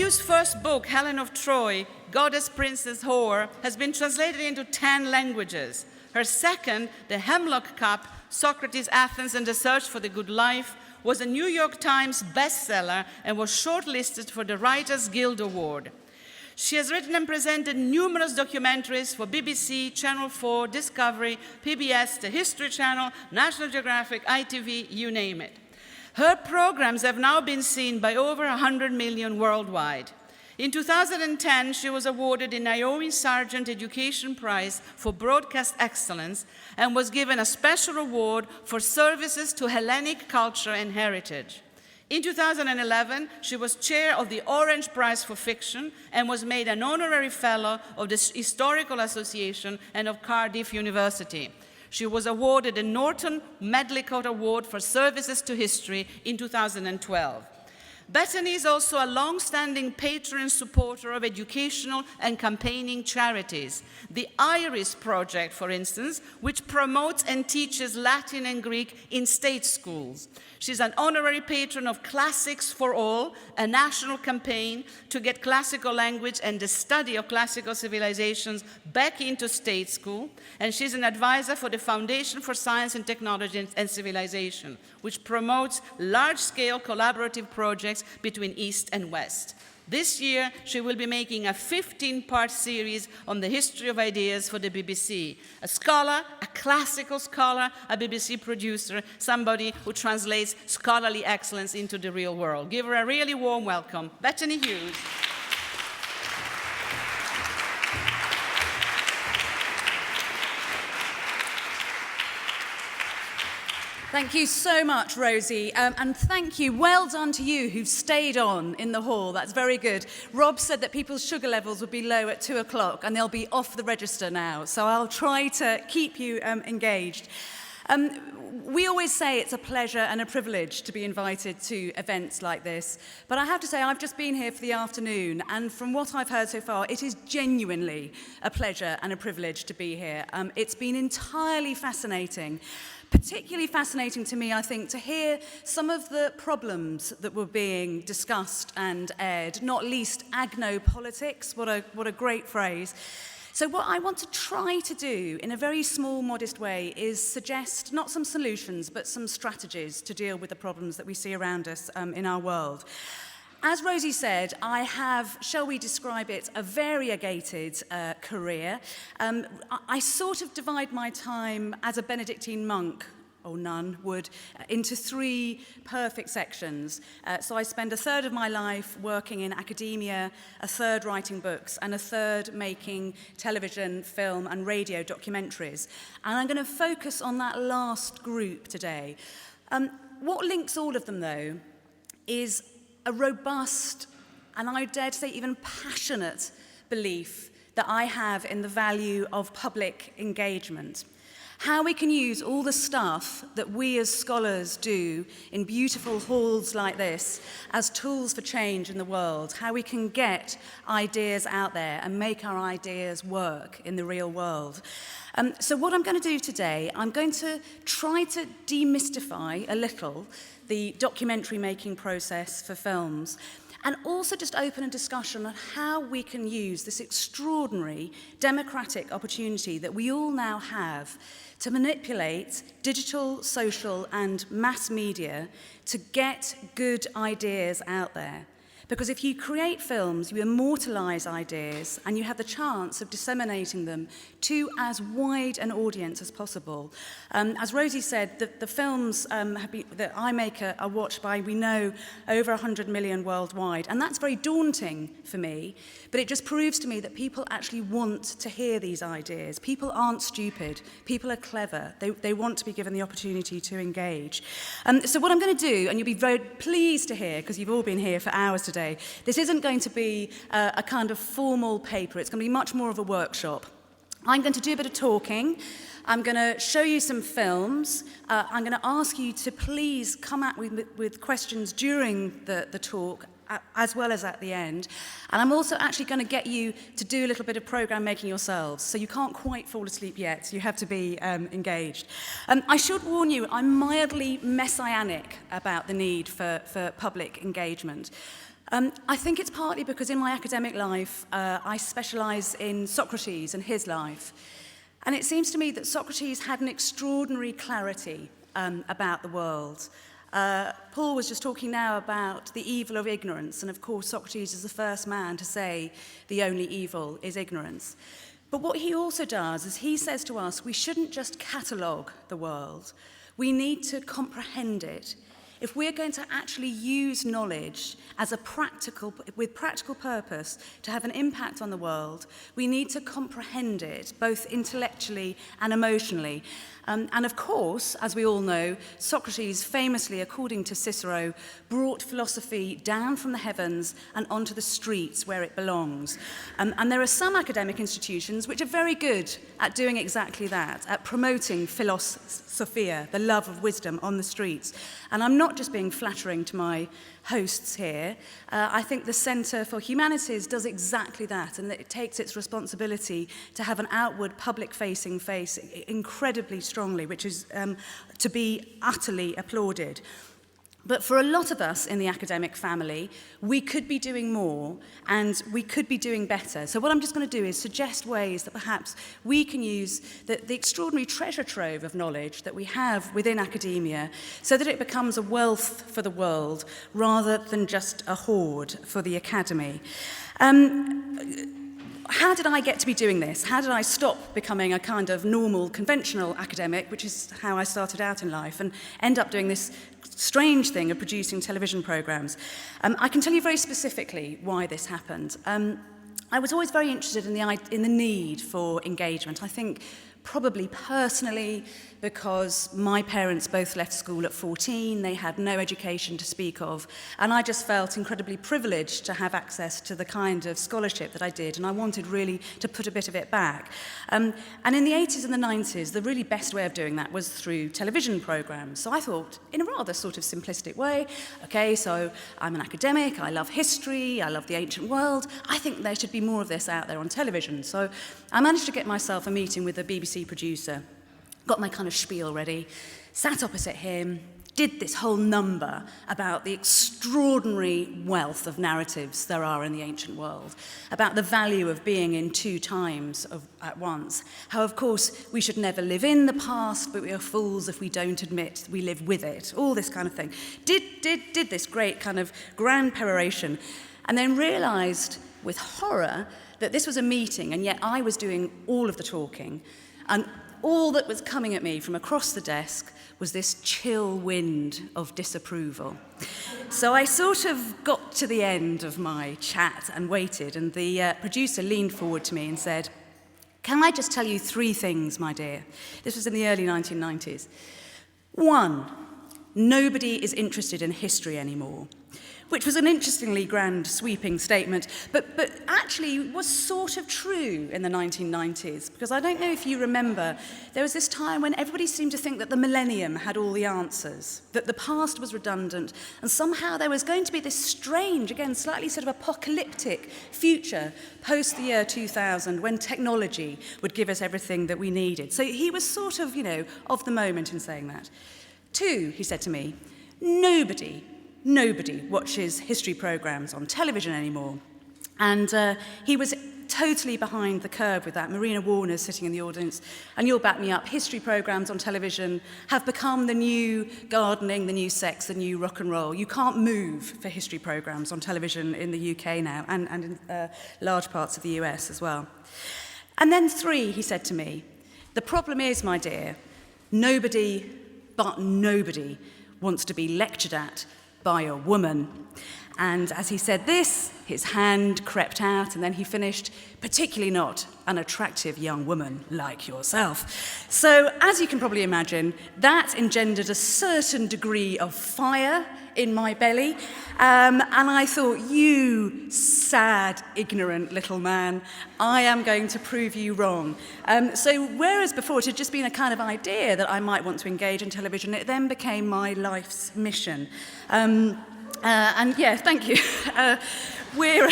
Hughes' first book, Helen of Troy, Goddess Princess Whore, has been translated into 10 languages. Her second, The Hemlock Cup, Socrates, Athens, and the Search for the Good Life, was a New York Times bestseller and was shortlisted for the Writers Guild Award. She has written and presented numerous documentaries for BBC, Channel 4, Discovery, PBS, the History Channel, National Geographic, ITV, you name it. Her programs have now been seen by over 100 million worldwide. In 2010, she was awarded the Naomi Sargent Education Prize for Broadcast Excellence and was given a special award for services to Hellenic culture and heritage. In 2011, she was chair of the Orange Prize for Fiction and was made an honorary fellow of the Historical Association and of Cardiff University. She was awarded the Norton Medlicott Award for Services to History in 2012. Bettany is also a long-standing patron and supporter of educational and campaigning charities. The Iris Project, for instance, which promotes and teaches Latin and Greek in state schools. She's an honorary patron of Classics for All, a national campaign to get classical language and the study of classical civilizations back into state school. And she's an advisor for the Foundation for Science and Technology and Civilization, which promotes large-scale collaborative projects between East and West. This year, she will be making a 15-part series on the history of ideas for the BBC. A scholar, a classical scholar, a BBC producer, somebody who translates scholarly excellence into the real world. Give her a really warm welcome, Bettany Hughes. Thank you so much, Rosie, and thank you, well done to you who've stayed on in the hall. That's very good. Rob said that people's sugar levels would be low at 2 o'clock and they'll be off the register now, so I'll try to keep you engaged. We always say it's a pleasure and a privilege to be invited to events like this, but I have to say I've just been here for the afternoon, and from what I've heard so far, it is genuinely a pleasure and a privilege to be here. It's been entirely fascinating. Particularly fascinating to me, I think, to hear some of the problems that were being discussed and aired, not least agnopolitics, what a great phrase. So what I want to try to do in a very small, modest way is suggest not some solutions, but some strategies to deal with the problems that we see around us in our world. As Rosie said, I have, shall we describe it, a variegated career. I sort of divide my time as a Benedictine monk, or nun would, into 3 perfect sections. So I spend a third of my life working in academia, a third writing books, and a third making television, film, and radio documentaries. And I'm going to focus on that last group today. What links all of them, though, is a robust, and I dare to say even passionate, belief that I have in the value of public engagement. How we can use all the stuff that we as scholars do in beautiful halls like this as tools for change in the world. How we can get ideas out there and make our ideas work in the real world. So what I'm going to do today, I'm going to try to demystify a little the documentary making process for films, and also just open a discussion on how we can use this extraordinary democratic opportunity that we all now have to manipulate digital, social, and mass media to get good ideas out there. Because if you create films, you immortalize ideas, and you have the chance of disseminating them to as wide an audience as possible. As Rosie said, the films that I make are watched by, we know, over 100 million worldwide, and that's very daunting for me, but it just proves to me that people actually want to hear these ideas. People aren't stupid. People are clever. They want to be given the opportunity to engage. So what I'm going to do, and you'll be very pleased to hear, because you've all been here for hours today, this isn't going to be a kind of formal paper. It's going to be much more of a workshop. I'm going to do a bit of talking. I'm going to show you some films. I'm going to ask you to please come at with questions during the talk, as well as at the end. And I'm also actually going to get you to do a little bit of program making yourselves, so you can't quite fall asleep yet. You have to be engaged. I should warn you, I'm mildly messianic about the need for public engagement. I think it's partly because in my academic life, I specialise in Socrates and his life. And it seems to me that Socrates had an extraordinary clarity about the world. Paul was just talking now about the evil of ignorance, and of course Socrates is the first man to say the only evil is ignorance. But what he also does is he says to us, we shouldn't just catalogue the world, we need to comprehend it. If we're going to actually use knowledge as with practical purpose to have an impact on the world, we need to comprehend it, both intellectually and emotionally. And of course, as we all know, Socrates famously, according to Cicero, brought philosophy down from the heavens and onto the streets where it belongs. And there are some academic institutions which are very good at doing exactly that, at promoting philosophia, the love of wisdom, on the streets. And I'm not just being flattering to my hosts here. I think the Centre for Humanities does exactly that, and it takes its responsibility to have an outward public-facing face incredibly strongly, which is to be utterly applauded. But for a lot of us in the academic family, we could be doing more and we could be doing better. So what I'm just going to do is suggest ways that perhaps we can use the extraordinary treasure trove of knowledge that we have within academia so that it becomes a wealth for the world rather than just a hoard for the academy. How did I get to be doing this? How did I stop becoming a kind of normal, conventional academic, which is how I started out in life, and end up doing this strange thing of producing television programmes? I can tell you very specifically why this happened. I was always very interested in the need for engagement. I think probably personally because my parents both left school at 14, they had no education to speak of, and I just felt incredibly privileged to have access to the kind of scholarship that I did, and I wanted really to put a bit of it back. And in the 80s and the 90s, the really best way of doing that was through television programmes. So I thought, in a rather sort of simplistic way, okay, so I'm an academic, I love history, I love the ancient world, I think there should be more of this out there on television. So I managed to get myself a meeting with a BBC producer, got my kind of spiel ready, sat opposite him, did this whole number about the extraordinary wealth of narratives there are in the ancient world, about the value of being in two times at once, how, of course, we should never live in the past, but we are fools if we don't admit we live with it, all this kind of thing. Did this great kind of grand peroration, and then realised with horror that this was a meeting, and yet I was doing all of the talking, and all that was coming at me from across the desk was this chill wind of disapproval. So I sort of got to the end of my chat and waited, and the producer leaned forward to me and said, "Can I just tell you 3 things, my dear?" This was in the early 1990s. 1, nobody is interested in history anymore, which was an interestingly grand, sweeping statement, but actually was sort of true in the 1990s, because I don't know if you remember, there was this time when everybody seemed to think that the millennium had all the answers, that the past was redundant, and somehow there was going to be this strange, again, slightly sort of apocalyptic future post the year 2000 when technology would give us everything that we needed. So he was sort of, of the moment in saying that. 2, he said to me, nobody watches history programmes on television anymore. And he was totally behind the curve with that. Marina Warner's sitting in the audience, and you'll back me up. History programmes on television have become the new gardening, the new sex, the new rock and roll. You can't move for history programmes on television in the UK now, and in large parts of the US as well. And then 3, he said to me, the problem is, my dear, nobody wants to be lectured at by a woman. And as he said this, his hand crept out, and then he finished, particularly not an attractive young woman like yourself. So, as you can probably imagine, that engendered a certain degree of fire in my belly, and I thought, you sad, ignorant little man, I am going to prove you wrong. So whereas before it had just been a kind of idea that I might want to engage in television, it then became my life's mission. And yeah, thank you. We're...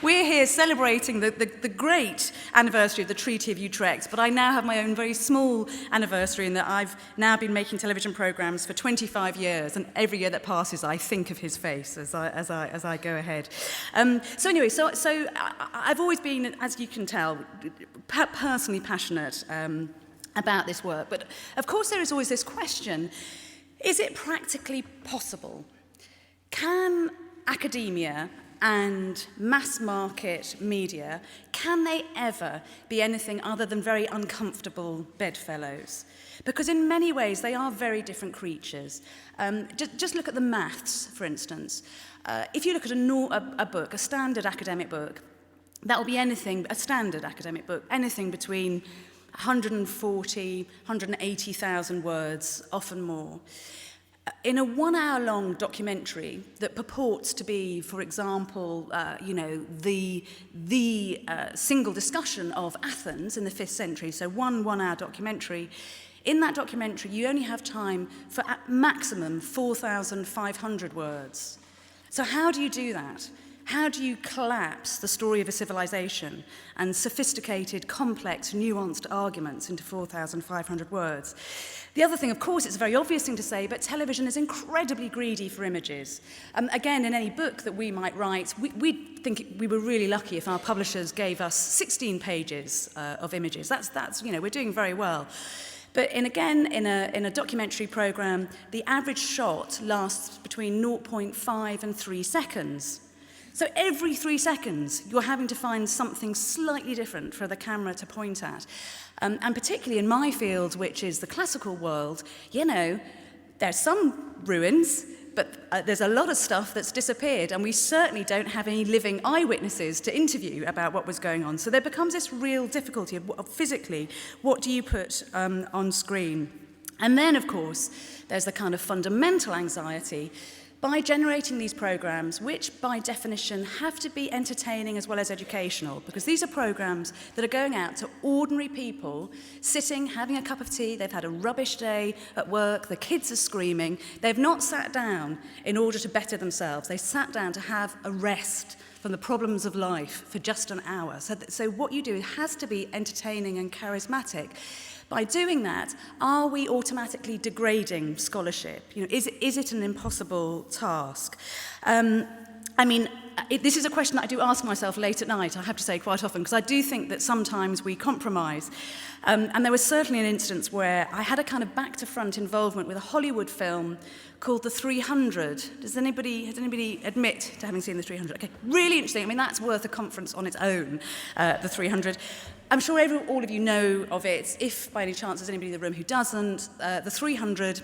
we're here celebrating the great anniversary of the Treaty of Utrecht, but I now have my own very small anniversary in that I've now been making television programmes for 25 years, and every year that passes I think of his face as I go ahead. So anyway, so I've always been, as you can tell, personally passionate about this work, but of course there is always this question: is it practically possible? Can academia and mass market media, can they ever be anything other than very uncomfortable bedfellows? Because in many ways they are very different creatures. Just look at the maths, for instance. If you look at a book, a standard academic book, that will be anything, a standard academic book, anything between 140, 180,000 words, often more. In a 1 hour long documentary that purports to be, for example, the single discussion of Athens in the 5th century, so one 1 hour documentary, in that documentary you only have time for at maximum 4,500 words. So how do you do that? How do you collapse the story of a civilization and sophisticated, complex, nuanced arguments into 4,500 words? The other thing, of course, it's a very obvious thing to say, but television is incredibly greedy for images. Again, in any book that we might write, we'd think we were really lucky if our publishers gave us 16 pages of images. That's we're doing very well. But in a documentary program, the average shot lasts between 0.5 and 3 seconds. So every 3 seconds, you're having to find something slightly different for the camera to point at. And particularly in my field, which is the classical world, there's some ruins, but there's a lot of stuff that's disappeared, and we certainly don't have any living eyewitnesses to interview about what was going on. So there becomes this real difficulty of physically, what do you put on screen? And then, of course, there's the kind of fundamental anxiety by generating these programs, which by definition have to be entertaining as well as educational, because these are programs that are going out to ordinary people sitting, having a cup of tea, they've had a rubbish day at work, the kids are screaming, they've not sat down in order to better themselves, they sat down to have a rest from the problems of life for just an hour. So what you do has to be entertaining and charismatic. By doing that, are we automatically degrading scholarship? Is it an impossible task? This is a question that I do ask myself late at night, I have to say, quite often, because I do think that sometimes we compromise. And there was certainly an instance where I had a kind of back-to-front involvement with a Hollywood film called The 300. Has anybody admit to having seen The 300? Okay, really interesting. That's worth a conference on its own, The 300. I'm sure all of you know of it. If by any chance there's anybody in the room who doesn't, The 300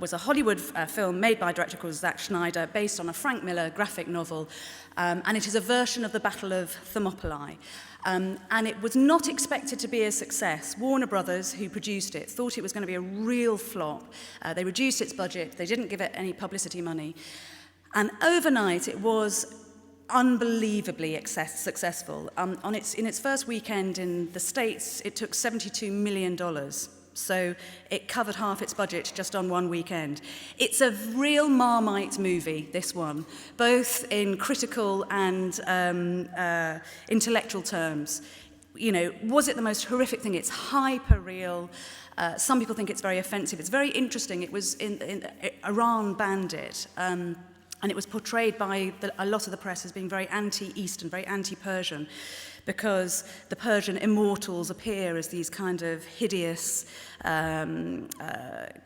was a Hollywood film made by a director called Zack Snyder, based on a Frank Miller graphic novel, and it is a version of the Battle of Thermopylae. And it was not expected to be a success. Warner Brothers, who produced it, thought it was going to be a real flop. They reduced its budget, they didn't give it any publicity money, and overnight it was unbelievably successful. In its first weekend in the States, it took $72 million. So it covered half its budget just on one weekend. It's a real Marmite movie, this one, both in critical and intellectual terms. Was it the most horrific thing? It's hyper-real. Some people think it's very offensive. It's very interesting. It was Iran banned it. And it was portrayed by a lot of the press as being very anti-Eastern, very anti-Persian, because the Persian immortals appear as these kind of hideous, kind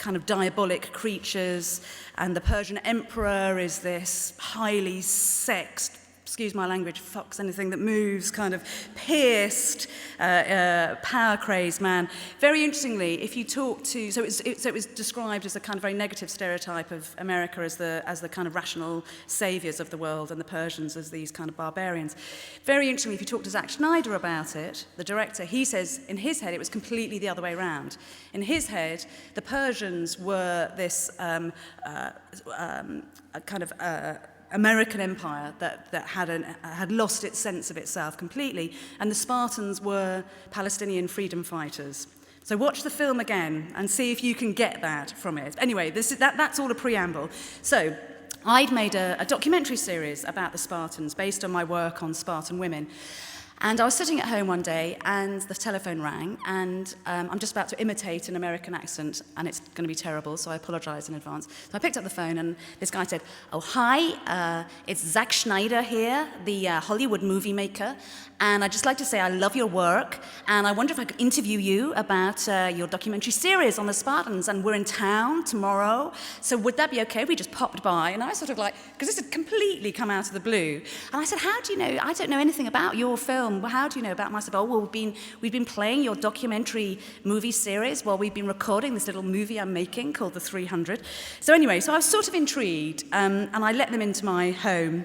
of diabolic creatures, and the Persian emperor is this highly sexed, excuse my language, fucks anything that moves, kind of pierced, power-crazed man. Very interestingly, if you talk to, so it was described as a kind of very negative stereotype of America as the kind of rational saviors of the world, and the Persians as these kind of barbarians. Very interestingly, if you talk to Zack Snyder about it, the director, he says in his head it was completely the other way around. In his head, the Persians were this American empire that had lost its sense of itself completely, and the Spartans were Palestinian freedom fighters. So watch the film again and see if you can get that from it. Anyway, that's all a preamble. So I'd made a documentary series about the Spartans based on my work on Spartan women. And I was sitting at home one day, and the telephone rang, and I'm just about to imitate an American accent, and it's going to be terrible, so I apologize in advance. So I picked up the phone, and this guy said, "Oh, hi, it's Zack Schneider here, the Hollywood movie maker, and I'd just like to say I love your work, and I wonder if I could interview you about your documentary series on the Spartans, and we're in town tomorrow, so would that be okay if we just popped by?" And I was sort of like, because this had completely come out of the blue, and I said, "How do you know? I don't know anything about your film. Well, how do you know about myself?" "Oh, well, we've been playing your documentary movie series while we've been recording this little movie I'm making called The 300. So anyway, so I was sort of intrigued, and I let them into my home.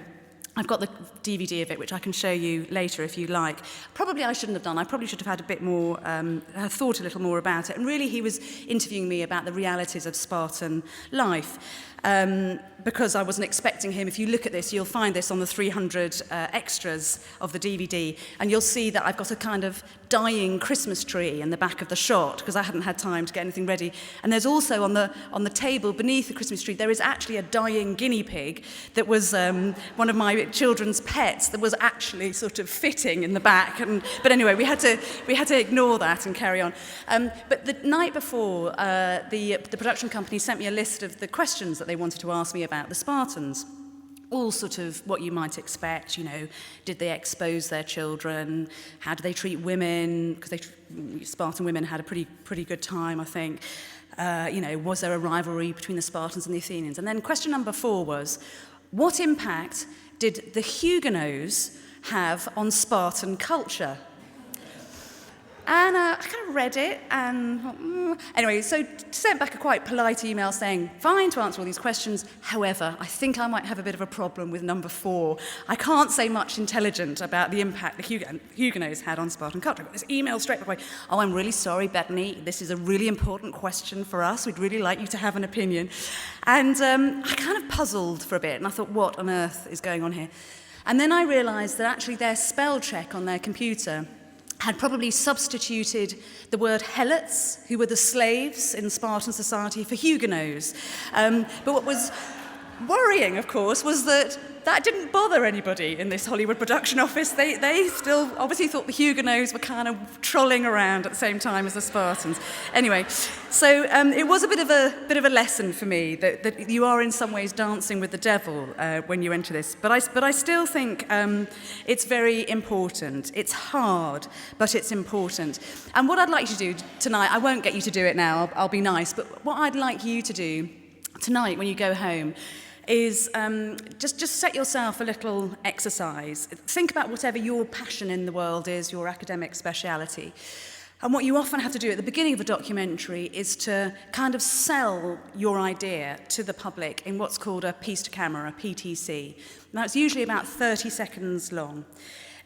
I've got the DVD of it, which I can show you later if you like. Probably I shouldn't have done. I probably should have had a bit more, thought a little more about it. And really, he was interviewing me about the realities of Spartan life. Because I wasn't expecting him. If you look at this, you'll find this on the 300 extras of the DVD, and you'll see that I've got a kind of dying Christmas tree in the back of the shot, because I hadn't had time to get anything ready. And there's also on the table beneath the Christmas tree, there is actually a dying guinea pig that was one of my children's pets that was actually sort of fitting in the back. But anyway, we had to ignore that and carry on. But the night before, the production company sent me a list of the questions that they wanted to ask me about the Spartans. All sort of what you might expect, you know, did they expose their children? How do they treat women? Because Spartan women had a pretty good time, I think. You know, was there a rivalry between the Spartans and the Athenians? And then question number 4 was, what impact did the Huguenots have on Spartan culture? And I kind of read it, and anyway, so sent back a quite polite email saying, fine to answer all these questions. However, I think I might have a bit of a problem with number 4. I can't say much intelligent about the impact the Huguenots had on Spartan culture. I got this email straight away. "Oh, I'm really sorry, Bettany. This is a really important question for us. We'd really like you to have an opinion." And I kind of puzzled for a bit, and I thought, what on earth is going on here? And then I realized that actually their spell check on their computer had probably substituted the word helots, who were the slaves in Spartan society, for Huguenots. But what was worrying, of course, was that didn't bother anybody in this Hollywood production office. They still obviously thought the Huguenots were kind of trolling around at the same time as the Spartans. Anyway, so it was a bit of a lesson for me that you are in some ways dancing with the devil when you enter this. But I still think it's very important. It's hard, but it's important. And what I'd like you to do tonight, I won't get you to do it now. I'll be nice. But what I'd like you to do tonight when you go home is just set yourself a little exercise. Think about whatever your passion in the world is, your academic speciality. And what you often have to do at the beginning of a documentary is to kind of sell your idea to the public in what's called a piece to camera, a PTC. Now, it's usually about 30 seconds long.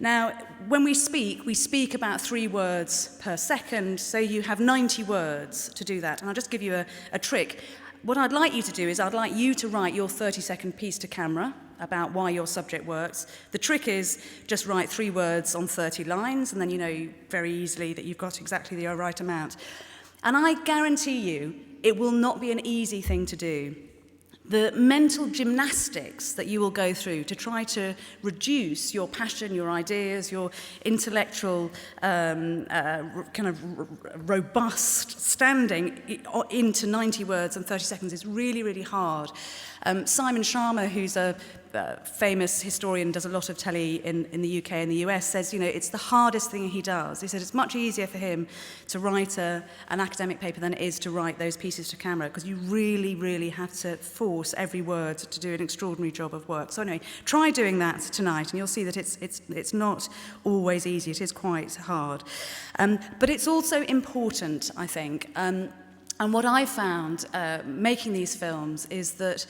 Now, when we speak about 3 words per second, so you have 90 words to do that. And I'll just give you a trick. What I'd like you to do is I'd like you to write your 30-second piece to camera about why your subject works. The trick is just write 3 words on 30 lines, and then you know very easily that you've got exactly the right amount. And I guarantee you, it will not be an easy thing to do. The mental gymnastics that you will go through to try to reduce your passion, your ideas, your intellectual kind of robust standing into 90 words and 30 seconds is really, really hard. Simon Sharma, who's a famous historian, does a lot of telly in the UK and the US, says, you know, it's the hardest thing he does. He said it's much easier for him to write an academic paper than it is to write those pieces to camera, because you really, really have to force every word to do an extraordinary job of work. So anyway, try doing that tonight, and you'll see that it's not always easy. It is quite hard. But it's also important, I think. And what I found making these films is that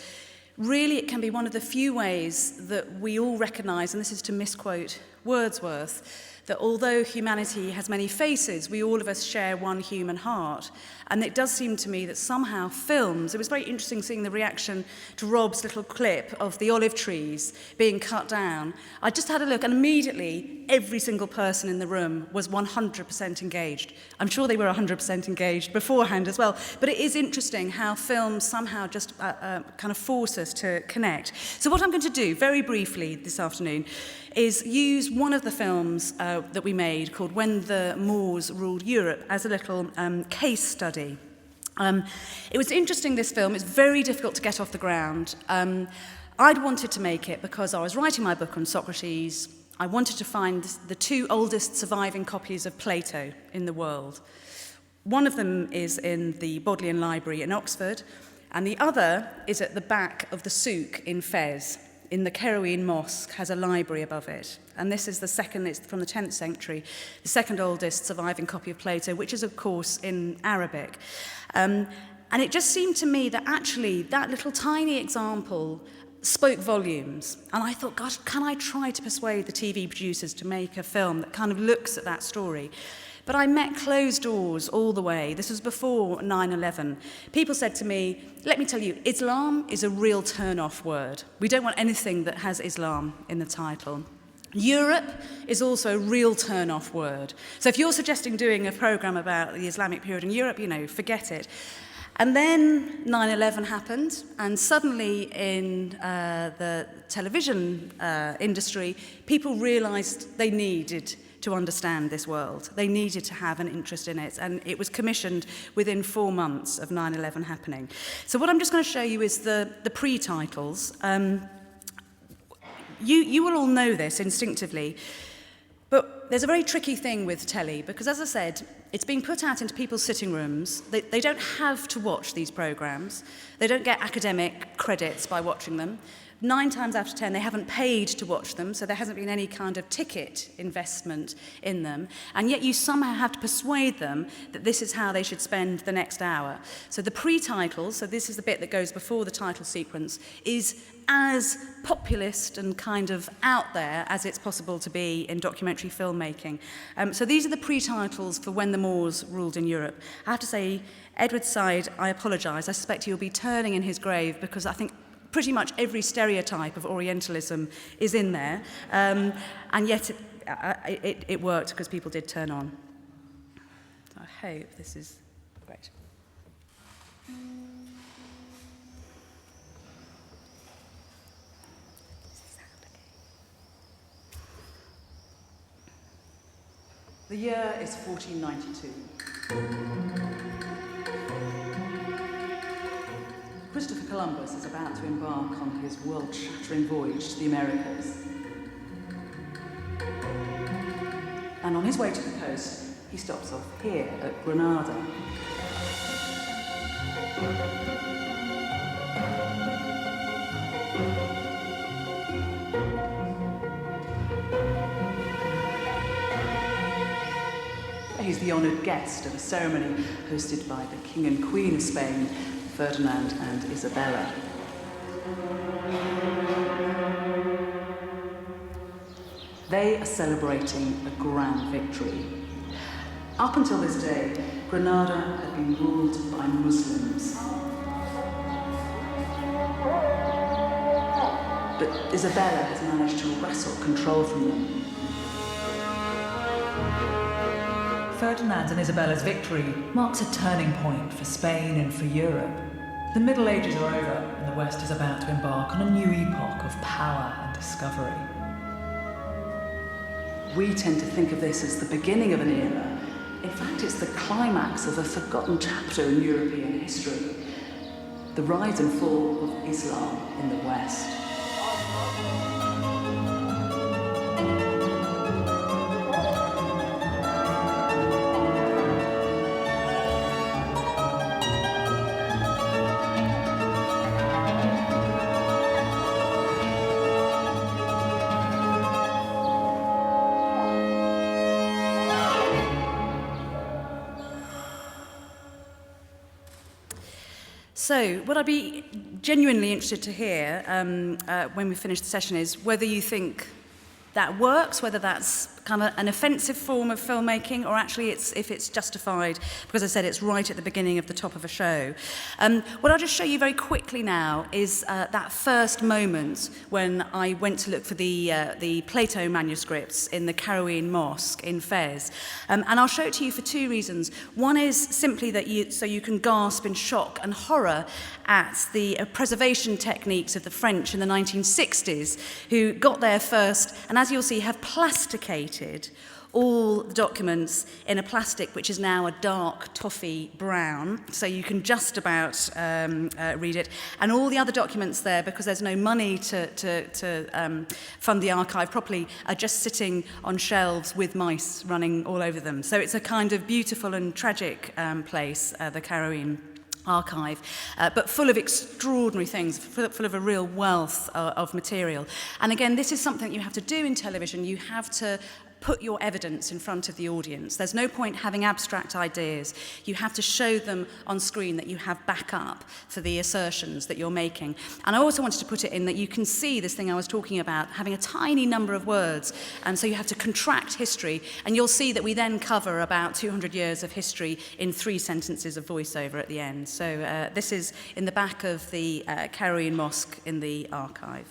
really it can be one of the few ways that we all recognise, and this is to misquote Wordsworth, that although humanity has many faces, we all of us share one human heart. And it does seem to me that somehow films, it was very interesting seeing the reaction to Rob's little clip of the olive trees being cut down. I just had a look, and immediately every single person in the room was 100% engaged. I'm sure they were 100% engaged beforehand as well, but it is interesting how films somehow just kind of force us to connect. So what I'm going to do very briefly this afternoon is use one of the films that we made called When the Moors Ruled Europe as a little case study. It was interesting, this film. It's very difficult to get off the ground. I'd wanted to make it because I was writing my book on Socrates. I wanted to find the two oldest surviving copies of Plato in the world. One of them is in the Bodleian Library in Oxford, and the other is at the back of the souk in Fez. In the Kerouene Mosque, has a library above it. And this is the second, it's from the 10th century, the second oldest surviving copy of Plato, which is, of course, in Arabic. And it just seemed to me that actually that little tiny example spoke volumes. And I thought, gosh, can I try to persuade the TV producers to make a film that kind of looks at that story? But I met closed doors all the way. This was before 9/11. People said to me, let me tell you, Islam is a real turn-off word. We don't want anything that has Islam in the title. Europe is also a real turn-off word. So if you're suggesting doing a program about the Islamic period in Europe, forget it. And then 9/11 happened, and suddenly in the television industry, people realized they needed to understand this world. They needed to have an interest in it, and it was commissioned within 4 months of 9/11 happening. So what I'm just going to show you is the pre-titles. You will all know this instinctively, but there's a very tricky thing with telly, because as I said, it's being put out into people's sitting rooms. They don't have to watch these programs. They don't get academic credits by watching them. 9 times out of 10, they haven't paid to watch them, so there hasn't been any kind of ticket investment in them. And yet you somehow have to persuade them that this is how they should spend the next hour. So the pre-titles, so this is the bit that goes before the title sequence, is as populist and kind of out there as it's possible to be in documentary filmmaking. So these are the pre-titles for When the Moors Ruled in Europe. I have to say, Edward's side, I apologise. I suspect he'll be turning in his grave, because I think pretty much every stereotype of Orientalism is in there, and yet it worked because people did turn on. So I hope this is great. The year is 1492. Christopher Columbus is about to embark on his world-shattering voyage to the Americas. And on his way to the coast, he stops off here at Granada. He's the honoured guest of a ceremony hosted by the King and Queen of Spain, Ferdinand and Isabella. They are celebrating a grand victory. Up until this day, Granada had been ruled by Muslims. But Isabella has managed to wrestle control from them. Ferdinand and Isabella's victory marks a turning point for Spain and for Europe. The Middle Ages are over, and the West is about to embark on a new epoch of power and discovery. We tend to think of this as the beginning of an era. In fact, it's the climax of a forgotten chapter in European history. The rise and fall of Islam in the West. So what I'd be genuinely interested to hear when we finish the session is whether you think that works, whether that's kind of an offensive form of filmmaking or actually if it's justified, because I said it's right at the beginning of the top of a show. What I'll just show you very quickly now is that first moment when I went to look for the Plato manuscripts in the Carouene Mosque in Fez. And I'll show it to you for two reasons. One is simply that you can gasp in shock and horror at the preservation techniques of the French in the 1960s, who got there first, and as you'll see, have plasticated all the documents in a plastic which is now a dark toffee brown, so you can just about read it. And all the other documents there, because there's no money to fund the archive properly, are just sitting on shelves with mice running all over them. So it's a kind of beautiful and tragic place, the Carouene archive, but full of extraordinary things, full of a real wealth of material. And again, this is something you have to do in television. You have to put your evidence in front of the audience. There's no point having abstract ideas. You have to show them on screen that you have backup for the assertions that you're making. And I also wanted to put it in that you can see this thing I was talking about, having a tiny number of words, and so you have to contract history, and you'll see that we then cover about 200 years of history in 3 sentences of voiceover at the end. So this is in the back of the Carouene Mosque in the archive.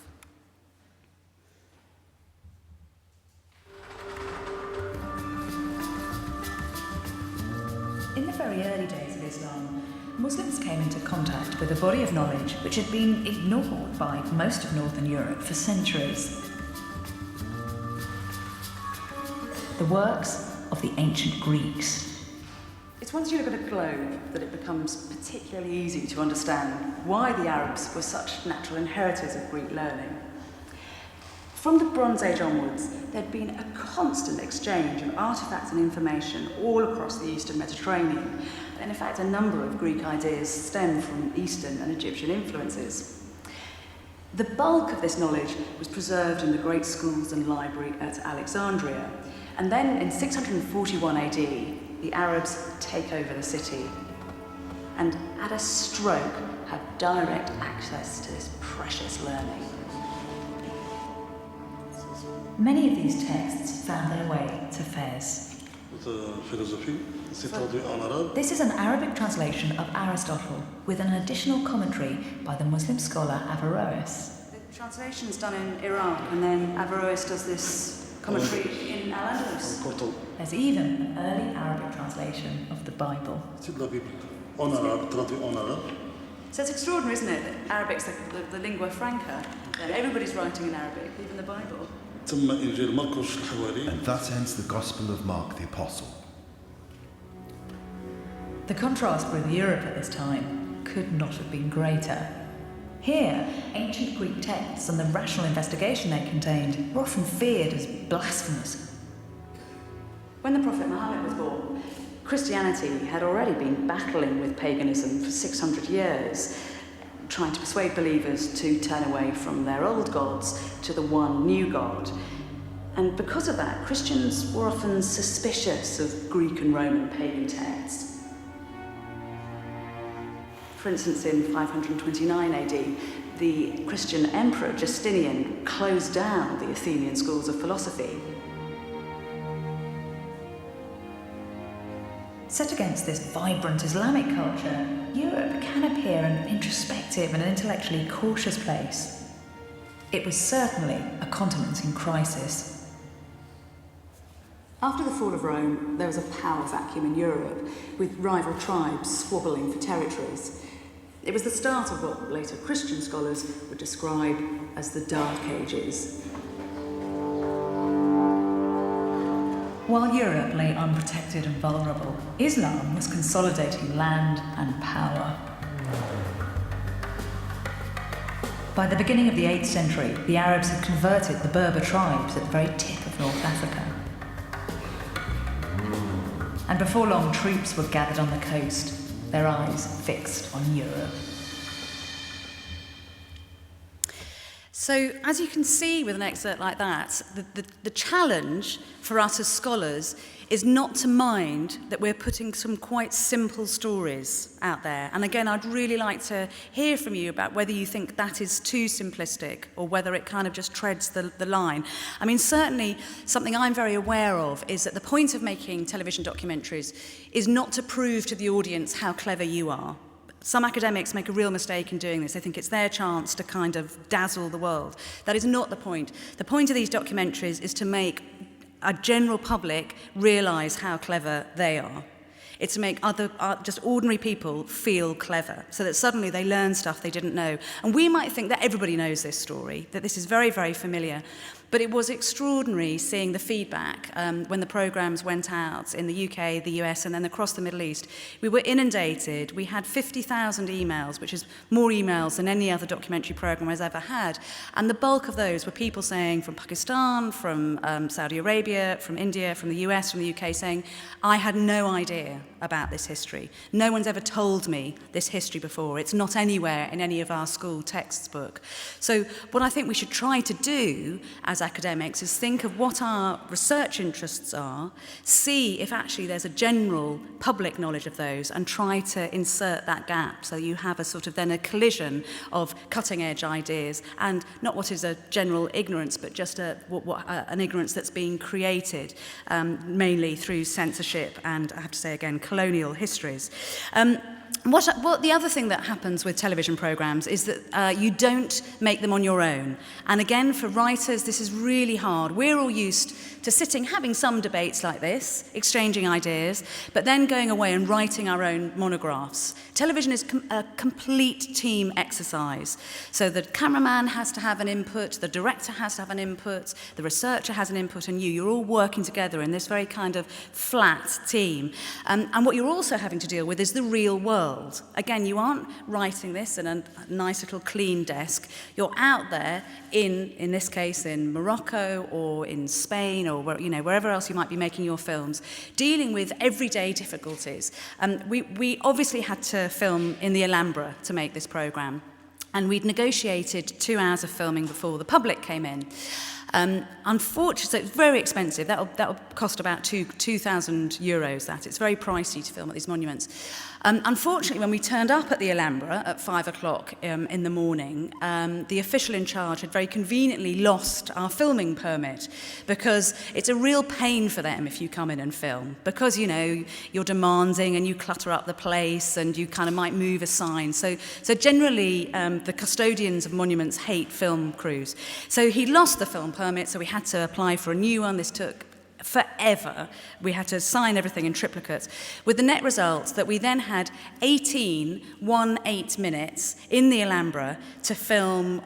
In the very early days of Islam, Muslims came into contact with a body of knowledge which had been ignored by most of Northern Europe for centuries. The works of the ancient Greeks. It's once you look at a globe that it becomes particularly easy to understand why the Arabs were such natural inheritors of Greek learning. From the Bronze Age onwards, there'd been a constant exchange of artefacts and information all across the Eastern Mediterranean. And in fact, a number of Greek ideas stem from Eastern and Egyptian influences. The bulk of this knowledge was preserved in the great schools and library at Alexandria. And then in 641 AD, the Arabs take over the city and at a stroke have direct access to this precious learning. Many of these texts found their way to Fez. This is an Arabic translation of Aristotle with an additional commentary by the Muslim scholar Averroes. The translation is done in Iraq, and then Averroes does this commentary in Al-Andalus. There's even an early Arabic translation of the Bible. So it's extraordinary, isn't it, that Arabic's the lingua franca. Everybody's writing in Arabic, even the Bible. And that ends the Gospel of Mark the Apostle. The contrast with Europe at this time could not have been greater. Here, ancient Greek texts and the rational investigation they contained were often feared as blasphemous. When the Prophet Muhammad was born, Christianity had already been battling with paganism for 600 years, trying to persuade believers to turn away from their old gods to the one new God. And because of that, Christians were often suspicious of Greek and Roman pagan texts. For instance, in 529 AD, the Christian emperor Justinian closed down the Athenian schools of philosophy. Set against this vibrant Islamic culture, Europe can appear an introspective and intellectually cautious place. It was certainly a continent in crisis. After the fall of Rome, there was a power vacuum in Europe, with rival tribes squabbling for territories. It was the start of what later Christian scholars would describe as the Dark Ages. While Europe lay unprotected and vulnerable, Islam was consolidating land and power. By the beginning of the 8th century, the Arabs had converted the Berber tribes at the very tip of North Africa. And before long, troops were gathered on the coast, their eyes fixed on Europe. So, as you can see with an excerpt like that, the challenge for us as scholars is not to mind that we're putting some quite simple stories out there. And again, I'd really like to hear from you about whether you think that is too simplistic or whether it kind of just treads the line. I mean, certainly something I'm very aware of is that the point of making television documentaries is not to prove to the audience how clever you are. Some academics make a real mistake in doing this. They think it's their chance to kind of dazzle the world. That is not the point. The point of these documentaries is to make a general public realise how clever they are. It's to make other, just ordinary people feel clever, so that suddenly they learn stuff they didn't know. And we might think that everybody knows this story, that this is very, very familiar. But it was extraordinary seeing the feedback when the programmes went out in the UK, the US, and then across the Middle East. We were inundated. We had 50,000 emails, which is more emails than any other documentary programme has ever had. And the bulk of those were people saying from Pakistan, from Saudi Arabia, from India, from the US, from the UK, saying, I had no idea about this history. No one's ever told me this history before. It's not anywhere in any of our school textbook. So what I think we should try to do as academics is think of what our research interests are, see if actually there's a general public knowledge of those, and try to insert that gap so you have a sort of then a collision of cutting edge ideas and not what is a general ignorance, but just an ignorance that's being created mainly through censorship and, I have to say again, colonial histories. What the other thing that happens with television programmes is that you don't make them on your own. And again, for writers, this is really hard. We're all used to sitting, having some debates like this, exchanging ideas, but then going away and writing our own monographs. Television is a complete team exercise. So the cameraman has to have an input, the director has to have an input, the researcher has an input, and you're all working together in this very kind of flat team. And what you're also having to deal with is the real world. Again, you aren't writing this in a nice little clean desk. You're out there in this case, in Morocco or in Spain or wherever else you might be making your films, dealing with everyday difficulties. We obviously had to film in the Alhambra to make this programme, and we'd negotiated 2 hours of filming before the public came in. Unfortunately, so it's very expensive. That'll cost about €2,000. That it's very pricey to film at these monuments. Unfortunately, when we turned up at the Alhambra at 5 o'clock in the morning, the official in charge had very conveniently lost our filming permit, because it's a real pain for them if you come in and film, because you're demanding and you clutter up the place and you kind of might move a sign. So generally, the custodians of monuments hate film crews. So he lost the film permit, so we had to apply for a new one. This took forever. We had to sign everything in triplicate, with the net result that we then had 18 1-8 minutes in the Alhambra to film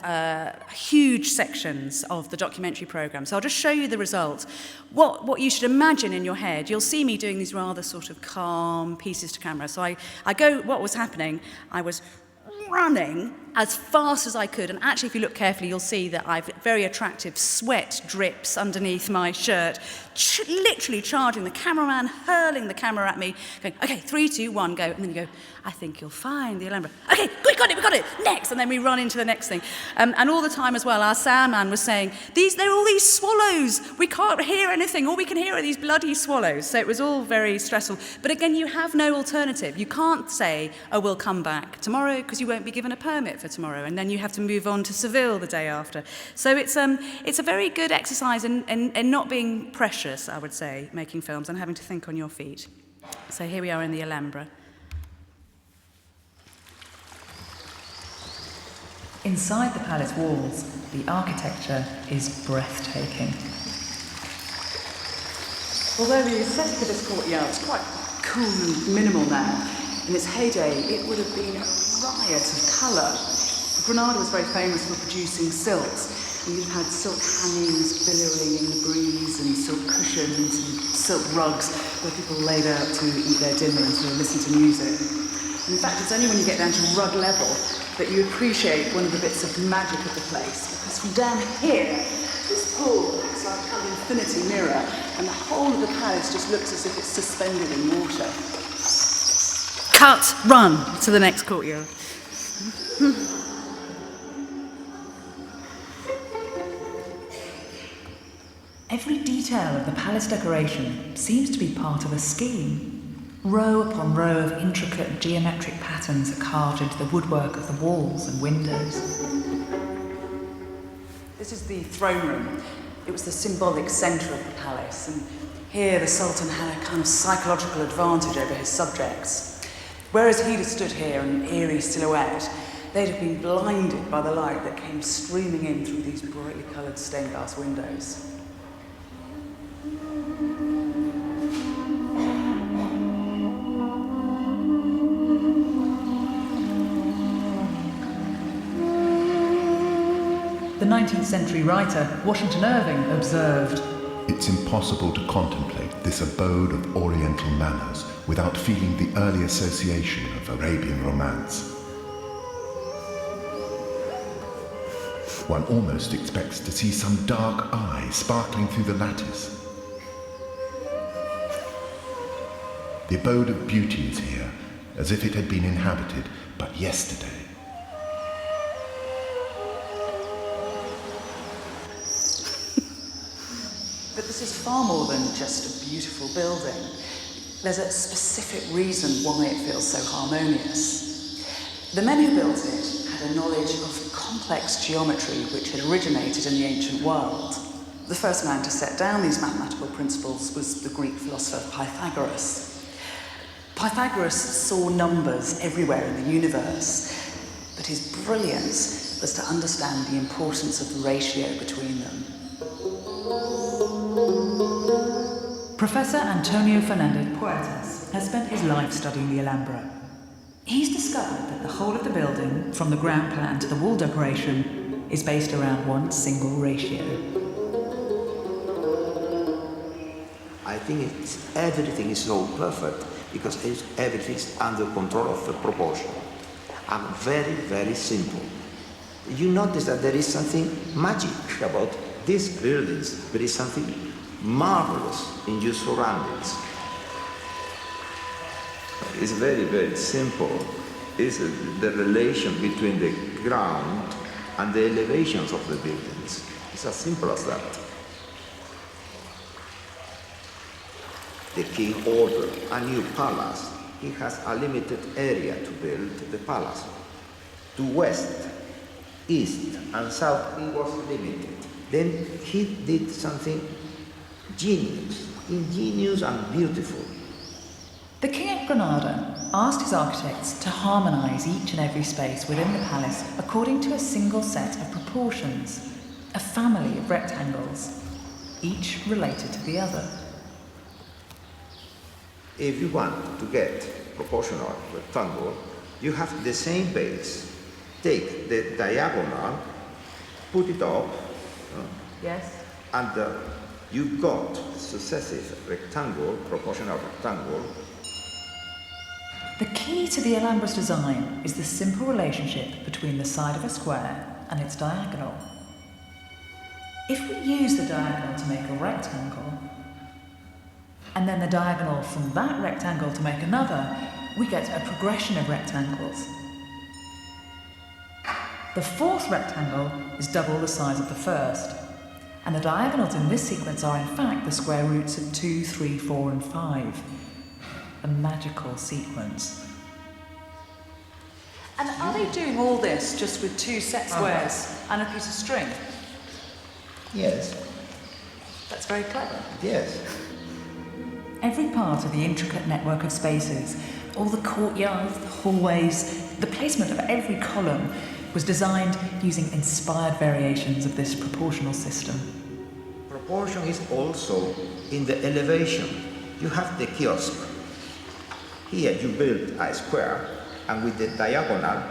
huge sections of the documentary programme. So I'll just show you the result. What you should imagine in your head, you'll see me doing these rather sort of calm pieces to camera. So I go, what was happening, I was running as fast as I could, and actually if you look carefully you'll see that I've very attractive sweat drips underneath my shirt, literally charging the cameraman, hurling the camera at me, going, okay, 3, 2, 1, go, and then you go, I think you'll find the Alhambra. Okay, we got it, next, and then we run into the next thing. And all the time as well, our sound man was saying, there are all these swallows, we can't hear anything, all we can hear are these bloody swallows. So it was all very stressful. But again, you have no alternative. You can't say, oh, we'll come back tomorrow, because you won't be given a permit for tomorrow, and then you have to move on to Seville the day after. So it's a very good exercise in not being precious, I would say, making films and having to think on your feet. So here we are in the Alhambra. Inside the palace walls, the architecture is breathtaking. Although the aesthetic of this courtyard is quite cool and minimal now, in its heyday it would have been a riot of colour. Granada was very famous for producing silks. And you'd had silk hangings billowing in the breeze, and silk cushions and silk rugs where people laid out to eat their dinner and to listen to music. And in fact, it's only when you get down to rug level that you appreciate one of the bits of magic of the place. Because from down here, this pool looks like a kind of infinity mirror, and the whole of the palace just looks as if it's suspended in water. Cut, run to the next courtyard. Every detail of the palace decoration seems to be part of a scheme. Row upon row of intricate geometric patterns are carved into the woodwork of the walls and windows. This is the throne room. It was the symbolic centre of the palace, and here the Sultan had a kind of psychological advantage over his subjects. Whereas he'd have stood here in an eerie silhouette, they'd have been blinded by the light that came streaming in through these brightly coloured stained glass windows. The 19th century writer Washington Irving observed, It's impossible to contemplate this abode of Oriental manners without feeling the early association of Arabian romance. One almost expects to see some dark eye sparkling through the lattice. The abode of beauty is here, as if it had been inhabited but yesterday. But this is far more than just a beautiful building. There's a specific reason why it feels so harmonious. The men who built it had a knowledge of complex geometry which had originated in the ancient world. The first man to set down these mathematical principles was the Greek philosopher Pythagoras. Pythagoras saw numbers everywhere in the universe, but his brilliance was to understand the importance of the ratio between them. Professor Antonio Fernandez Puertas has spent his life studying the Alhambra. He's discovered that the whole of the building, from the ground plan to the wall decoration, is based around one single ratio. I think everything is so perfect because everything is under control of the proportion and very, very simple. You notice that there is something magic about these buildings. There is something marvelous in your surroundings. It's very, very simple. It's the relation between the ground and the elevations of the buildings. It's as simple as that. The king ordered a new palace. He has a limited area to build the palace. To west, east, and south, it was limited. Then he did something ingenious and beautiful. The King of Granada asked his architects to harmonise each and every space within the palace according to a single set of proportions, a family of rectangles, each related to the other. If you want to get proportional rectangle, you have the same base. Take the diagonal, put it up, Yes. and you got successive rectangle, proportional rectangle. The key to the Alhambra's design is the simple relationship between the side of a square and its diagonal. If we use the diagonal to make a rectangle, and then the diagonal from that rectangle to make another, we get a progression of rectangles. The fourth rectangle is double the size of the first, and the diagonals in this sequence are in fact the square roots of 2, 3, 4, and 5. A magical sequence. And are they doing all this just with two set squares and a piece of string? Yes, That's very clever. yes. Every part of the intricate network of spaces, all the courtyards, the hallways, the placement of every column was designed using inspired variations of this proportional system. Proportion is also in the elevation. You have the kiosk. Here you build a square, and with the diagonal,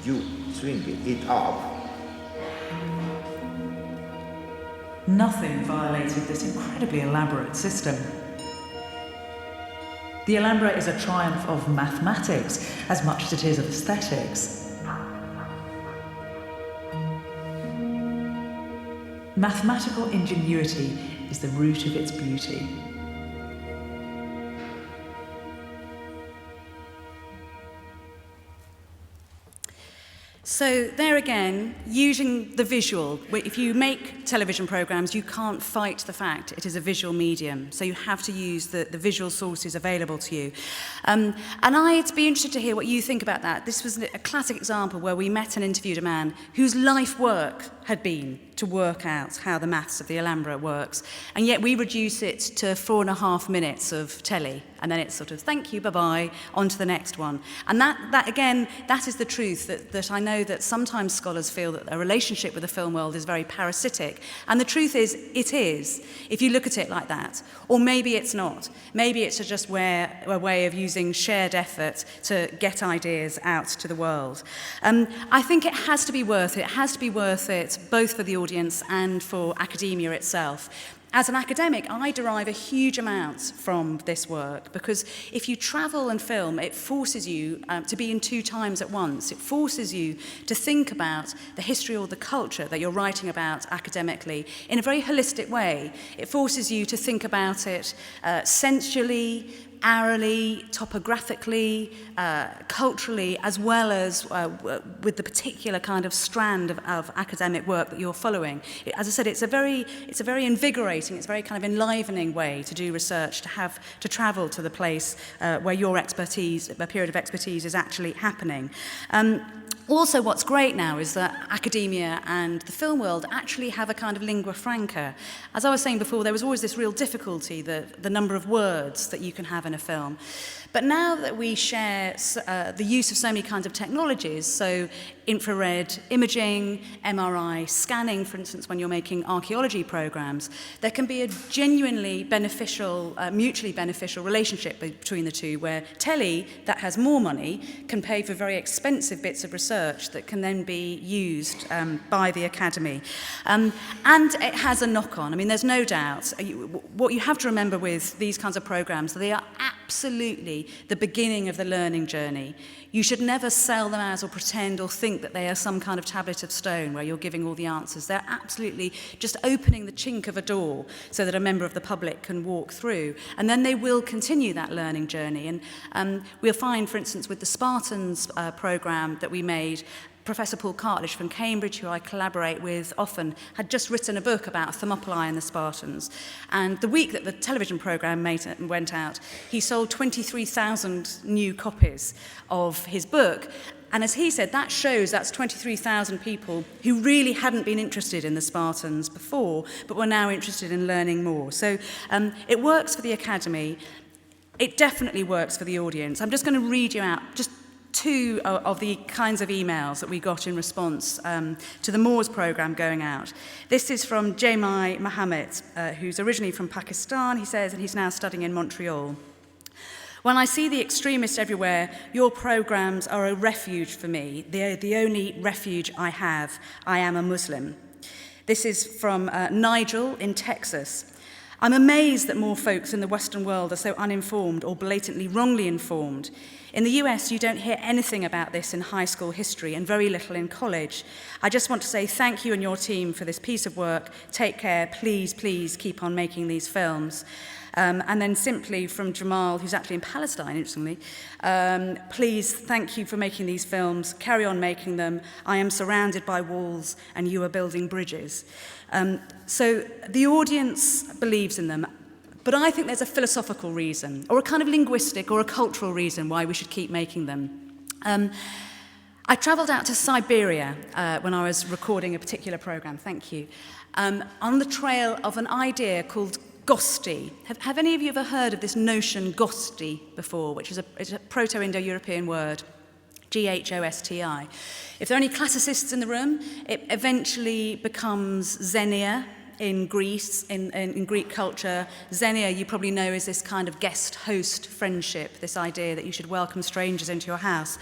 you swing it up. Nothing violated this incredibly elaborate system. The Alhambra is a triumph of mathematics as much as it is of aesthetics. Mathematical ingenuity is the root of its beauty. So there again, using the visual. If you make television programs, you can't fight the fact it is a visual medium. So you have to use the visual sources available to you. And I'd be interested to hear what you think about that. This was a classic example where we met and interviewed a man whose life work had been to work out how the maths of the Alhambra works. And yet we reduce it to 4.5 minutes of telly. And then it's sort of, thank you, bye-bye, on to the next one. And that again, that is the truth, that I know that sometimes scholars feel that a relationship with the film world is very parasitic. And the truth is, it is, if you look at it like that. Or maybe it's not. Maybe it's just a way of using shared effort to get ideas out to the world. I think it has to be worth it. It has to be worth it, both for the audience and for academia itself. As an academic, I derive a huge amount from this work because if you travel and film, it forces you to be in 2 times at once. It forces you to think about the history or the culture that you're writing about academically in a very holistic way. It forces you to think about it sensually, aurally, topographically, culturally, as well as with the particular kind of strand of academic work that you're following. As I said, it's a very invigorating, it's a very kind of enlivening way to do research, to travel to the place where your expertise, a period of expertise, is actually happening. Also, what's great now is that academia and the film world actually have a kind of lingua franca. As I was saying before, there was always this real difficulty, the number of words that you can have in a film. But now that we share the use of so many kinds of technologies, so infrared imaging, MRI scanning, for instance, when you're making archaeology programs, there can be a genuinely beneficial, mutually beneficial relationship between the two, where telly, that has more money, can pay for very expensive bits of research that can then be used by the academy. And it has a knock-on. I mean, there's no doubt. What you have to remember with these kinds of programs, they are absolutely the beginning of the learning journey. You should never sell them as or pretend or think that they are some kind of tablet of stone where you're giving all the answers. They're absolutely just opening the chink of a door so that a member of the public can walk through. And then they will continue that learning journey. And we'll find, for instance, with the Spartans program that we made, Professor Paul Cartledge from Cambridge, who I collaborate with often, had just written a book about Thermopylae and the Spartans. And the week that the television programme went out, he sold 23,000 new copies of his book. And as he said, that shows that's 23,000 people who really hadn't been interested in the Spartans before, but were now interested in learning more. So it works for the academy. It definitely works for the audience. I'm just going to read you out just 2 of the kinds of emails that we got in response to the Moors programme going out. This is from Jamai Mohammed, who's originally from Pakistan, he says, and he's now studying in Montreal. When I see the extremists everywhere, your programmes are a refuge for me. They're the only refuge I have. I am a Muslim. This is from Nigel in Texas. I'm amazed that more folks in the Western world are so uninformed or blatantly wrongly informed. In the US, you don't hear anything about this in high school history and very little in college. I just want to say thank you and your team for this piece of work. Take care. Please, please keep on making these films. And then simply from Jamal, who's actually in Palestine, interestingly, please, thank you for making these films. Carry on making them. I am surrounded by walls and you are building bridges. So the audience believes in them. But I think there's a philosophical reason, or a kind of linguistic or a cultural reason why we should keep making them. I travelled out to Siberia when I was recording a particular programme, thank you, on the trail of an idea called Gosti. Have any of you ever heard of this notion Gosti before, which is a Proto-Indo-European word? G-H-O-S-T-I. If there are any classicists in the room, it eventually becomes xenia in Greece, in Greek culture. Xenia, you probably know, is this kind of guest-host friendship, this idea that you should welcome strangers into your house.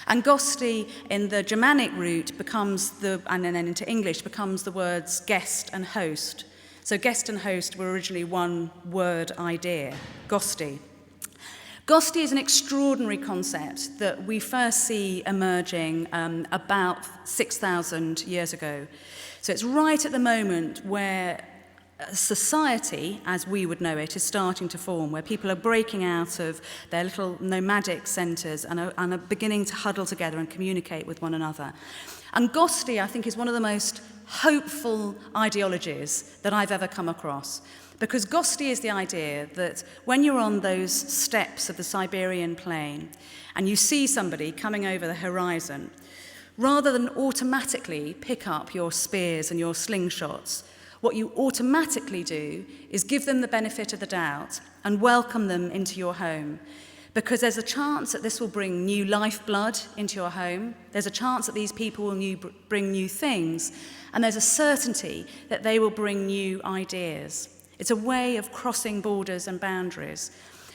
And Gosti, in the Germanic root, becomes and then into English, becomes the words guest and host. So guest and host were originally one word idea, Gosti. Gosti is an extraordinary concept that we first see emerging about 6,000 years ago. So it's right at the moment where society, as we would know it, is starting to form, where people are breaking out of their little nomadic centres and are beginning to huddle together and communicate with one another. And Gosti, I think, is one of the most hopeful ideologies that I've ever come across. Because Gosti is the idea that when you're on those steps of the Siberian plain and you see somebody coming over the horizon, rather than automatically pick up your spears and your slingshots, what you automatically do is give them the benefit of the doubt and welcome them into your home. Because there's a chance that this will bring new lifeblood into your home. There's a chance that these people will bring new things. And there's a certainty that they will bring new ideas. It's a way of crossing borders and boundaries.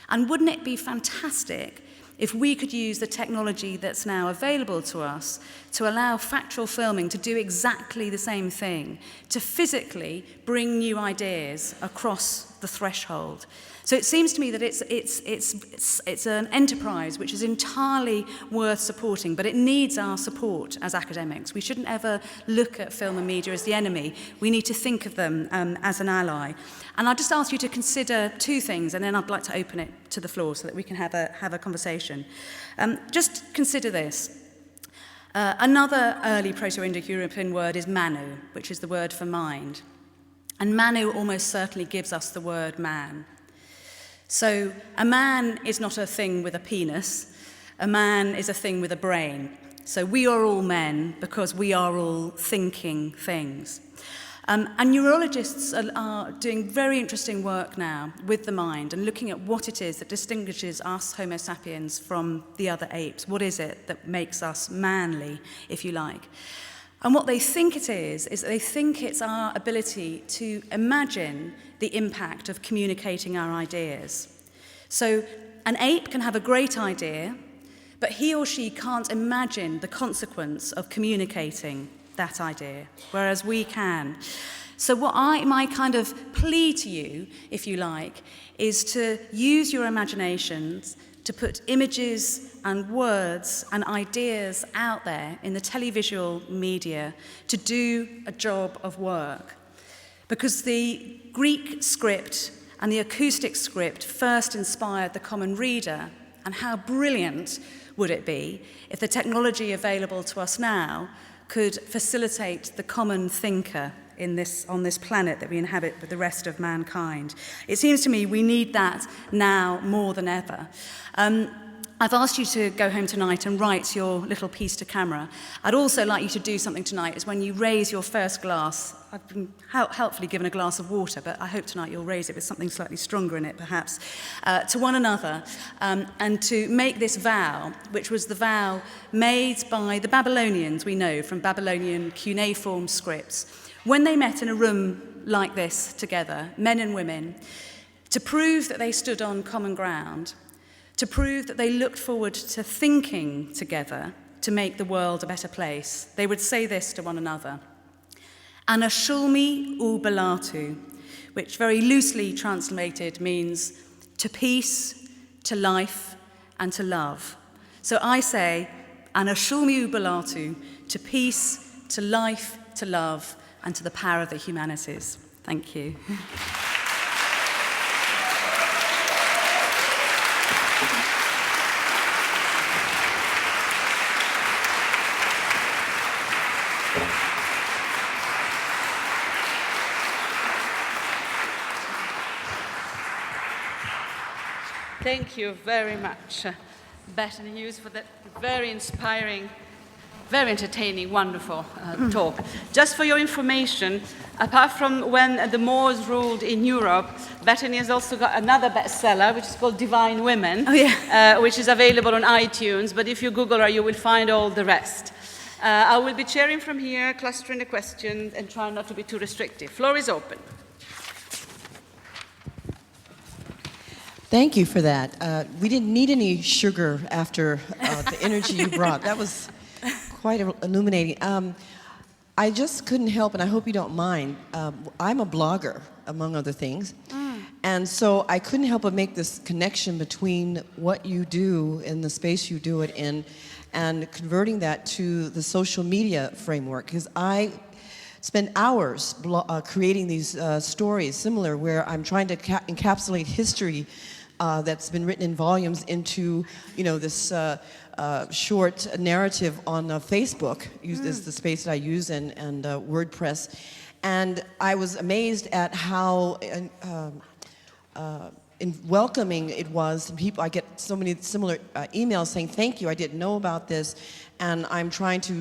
And wouldn't it be fantastic if we could use the technology that's now available to us to allow factual filming to do exactly the same thing, to physically bring new ideas across the threshold. So it seems to me that it's an enterprise which is entirely worth supporting, but it needs our support as academics. We shouldn't ever look at film and media as the enemy. We need to think of them as an ally. And I'll just ask you to consider two things, and then I'd like to open it to the floor so that we can have a conversation. Just consider this. Another early Proto-Indo-European word is manu, which is the word for mind. And manu almost certainly gives us the word man. So a man is not a thing with a penis. A man is a thing with a brain. So we are all men because we are all thinking things. And neurologists are doing very interesting work now with the mind and looking at what it is that distinguishes us Homo sapiens from the other apes. What is it that makes us manly, if you like? And what they think it is that they think it's our ability to imagine the impact of communicating our ideas. So an ape can have a great idea, but he or she can't imagine the consequence of communicating that idea, whereas we can. So my kind of plea to you, if you like, is to use your imaginations to put images and words and ideas out there in the televisual media to do a job of work. Because the Greek script and the acoustic script first inspired the common reader, and how brilliant would it be if the technology available to us now could facilitate the common thinker on this planet that we inhabit with the rest of mankind. It seems to me we need that now more than ever. I've asked you to go home tonight and write your little piece to camera. I'd also like you to do something tonight, is when you raise your first glass. I've been helpfully given a glass of water, but I hope tonight you'll raise it with something slightly stronger in it, perhaps, to one another, and to make this vow, which was the vow made by the Babylonians, we know, from Babylonian cuneiform scripts, when they met in a room like this together, men and women, to prove that they stood on common ground, to prove that they looked forward to thinking together to make the world a better place. They would say this to one another: Anashulmi u Balatu, which very loosely translated means to peace, to life, and to love. So I say, Anashulmi u Balatu, to peace, to life, to love, and to the power of the humanities. Thank you. Thank you very much, Bettany Hughes, for that very inspiring, very entertaining, wonderful talk. Just for your information, apart from When the Moors Ruled in Europe, Bettany has also got another bestseller, which is called Divine Women, which is available on iTunes. But if you Google her, you will find all the rest. I will be chairing from here, clustering the questions, and trying not to be too restrictive. Floor is open. Thank you for that. We didn't need any sugar after the energy you brought. That was quite illuminating. I just couldn't help, and I hope you don't mind, I'm a blogger, among other things. And so I couldn't help but make this connection between what you do in the space you do it in and converting that to the social media framework. Because spend hours creating these stories similar, where I'm trying to encapsulate history that's been written in volumes into, this short narrative on Facebook. Is the space that I use, and WordPress. And I was amazed at how welcoming it was. People, I get so many similar emails saying, "Thank you, I didn't know about this." And I'm trying to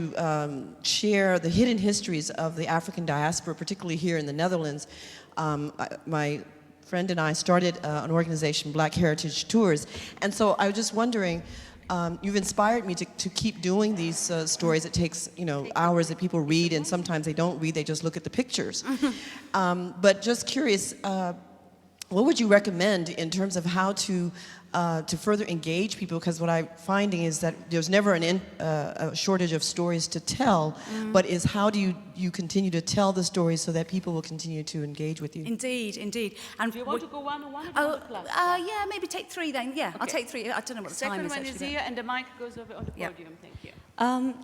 share the hidden histories of the African diaspora, particularly here in the Netherlands. My friend and I started an organization, Black Heritage Tours. And so I was just wondering, you've inspired me to keep doing these stories. It takes, hours that people read, and sometimes they don't read, they just look at the pictures. But just curious, what would you recommend in terms of how to further engage people? Because what I'm finding is that there's never a shortage of stories to tell, but is how do you continue to tell the stories so that people will continue to engage with you? Indeed. And Do you want to go one-on-one? Yeah, maybe take 3 then. Yeah, I'll take 3. I don't know what the time Second is one actually. is here, and the mic goes over on the Yeah. podium. Thank you.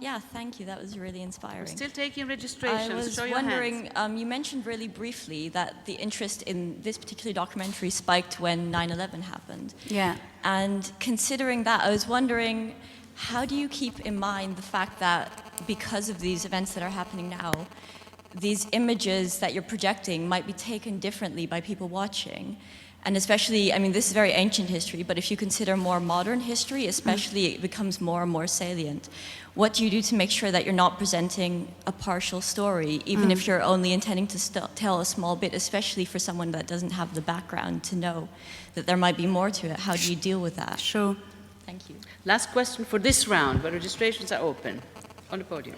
Yeah, thank you. That was really inspiring. We're still taking I registrations. was Show your wondering, hands. you mentioned really briefly that the interest in this particular documentary spiked when 9/11 happened. Yeah. And considering that, I was wondering, how do you keep in mind the fact that because of these events that are happening now, these images that you're projecting might be taken differently by people watching? And especially, this is very ancient history, but if you consider more modern history, especially, it becomes more and more salient. What do you do to make sure that you're not presenting a partial story, even if you're only intending to tell a small bit, especially for someone that doesn't have the background to know that there might be more to it? How do you deal with that? Sure. Thank you. Last question for this round, where registrations are open. On the podium.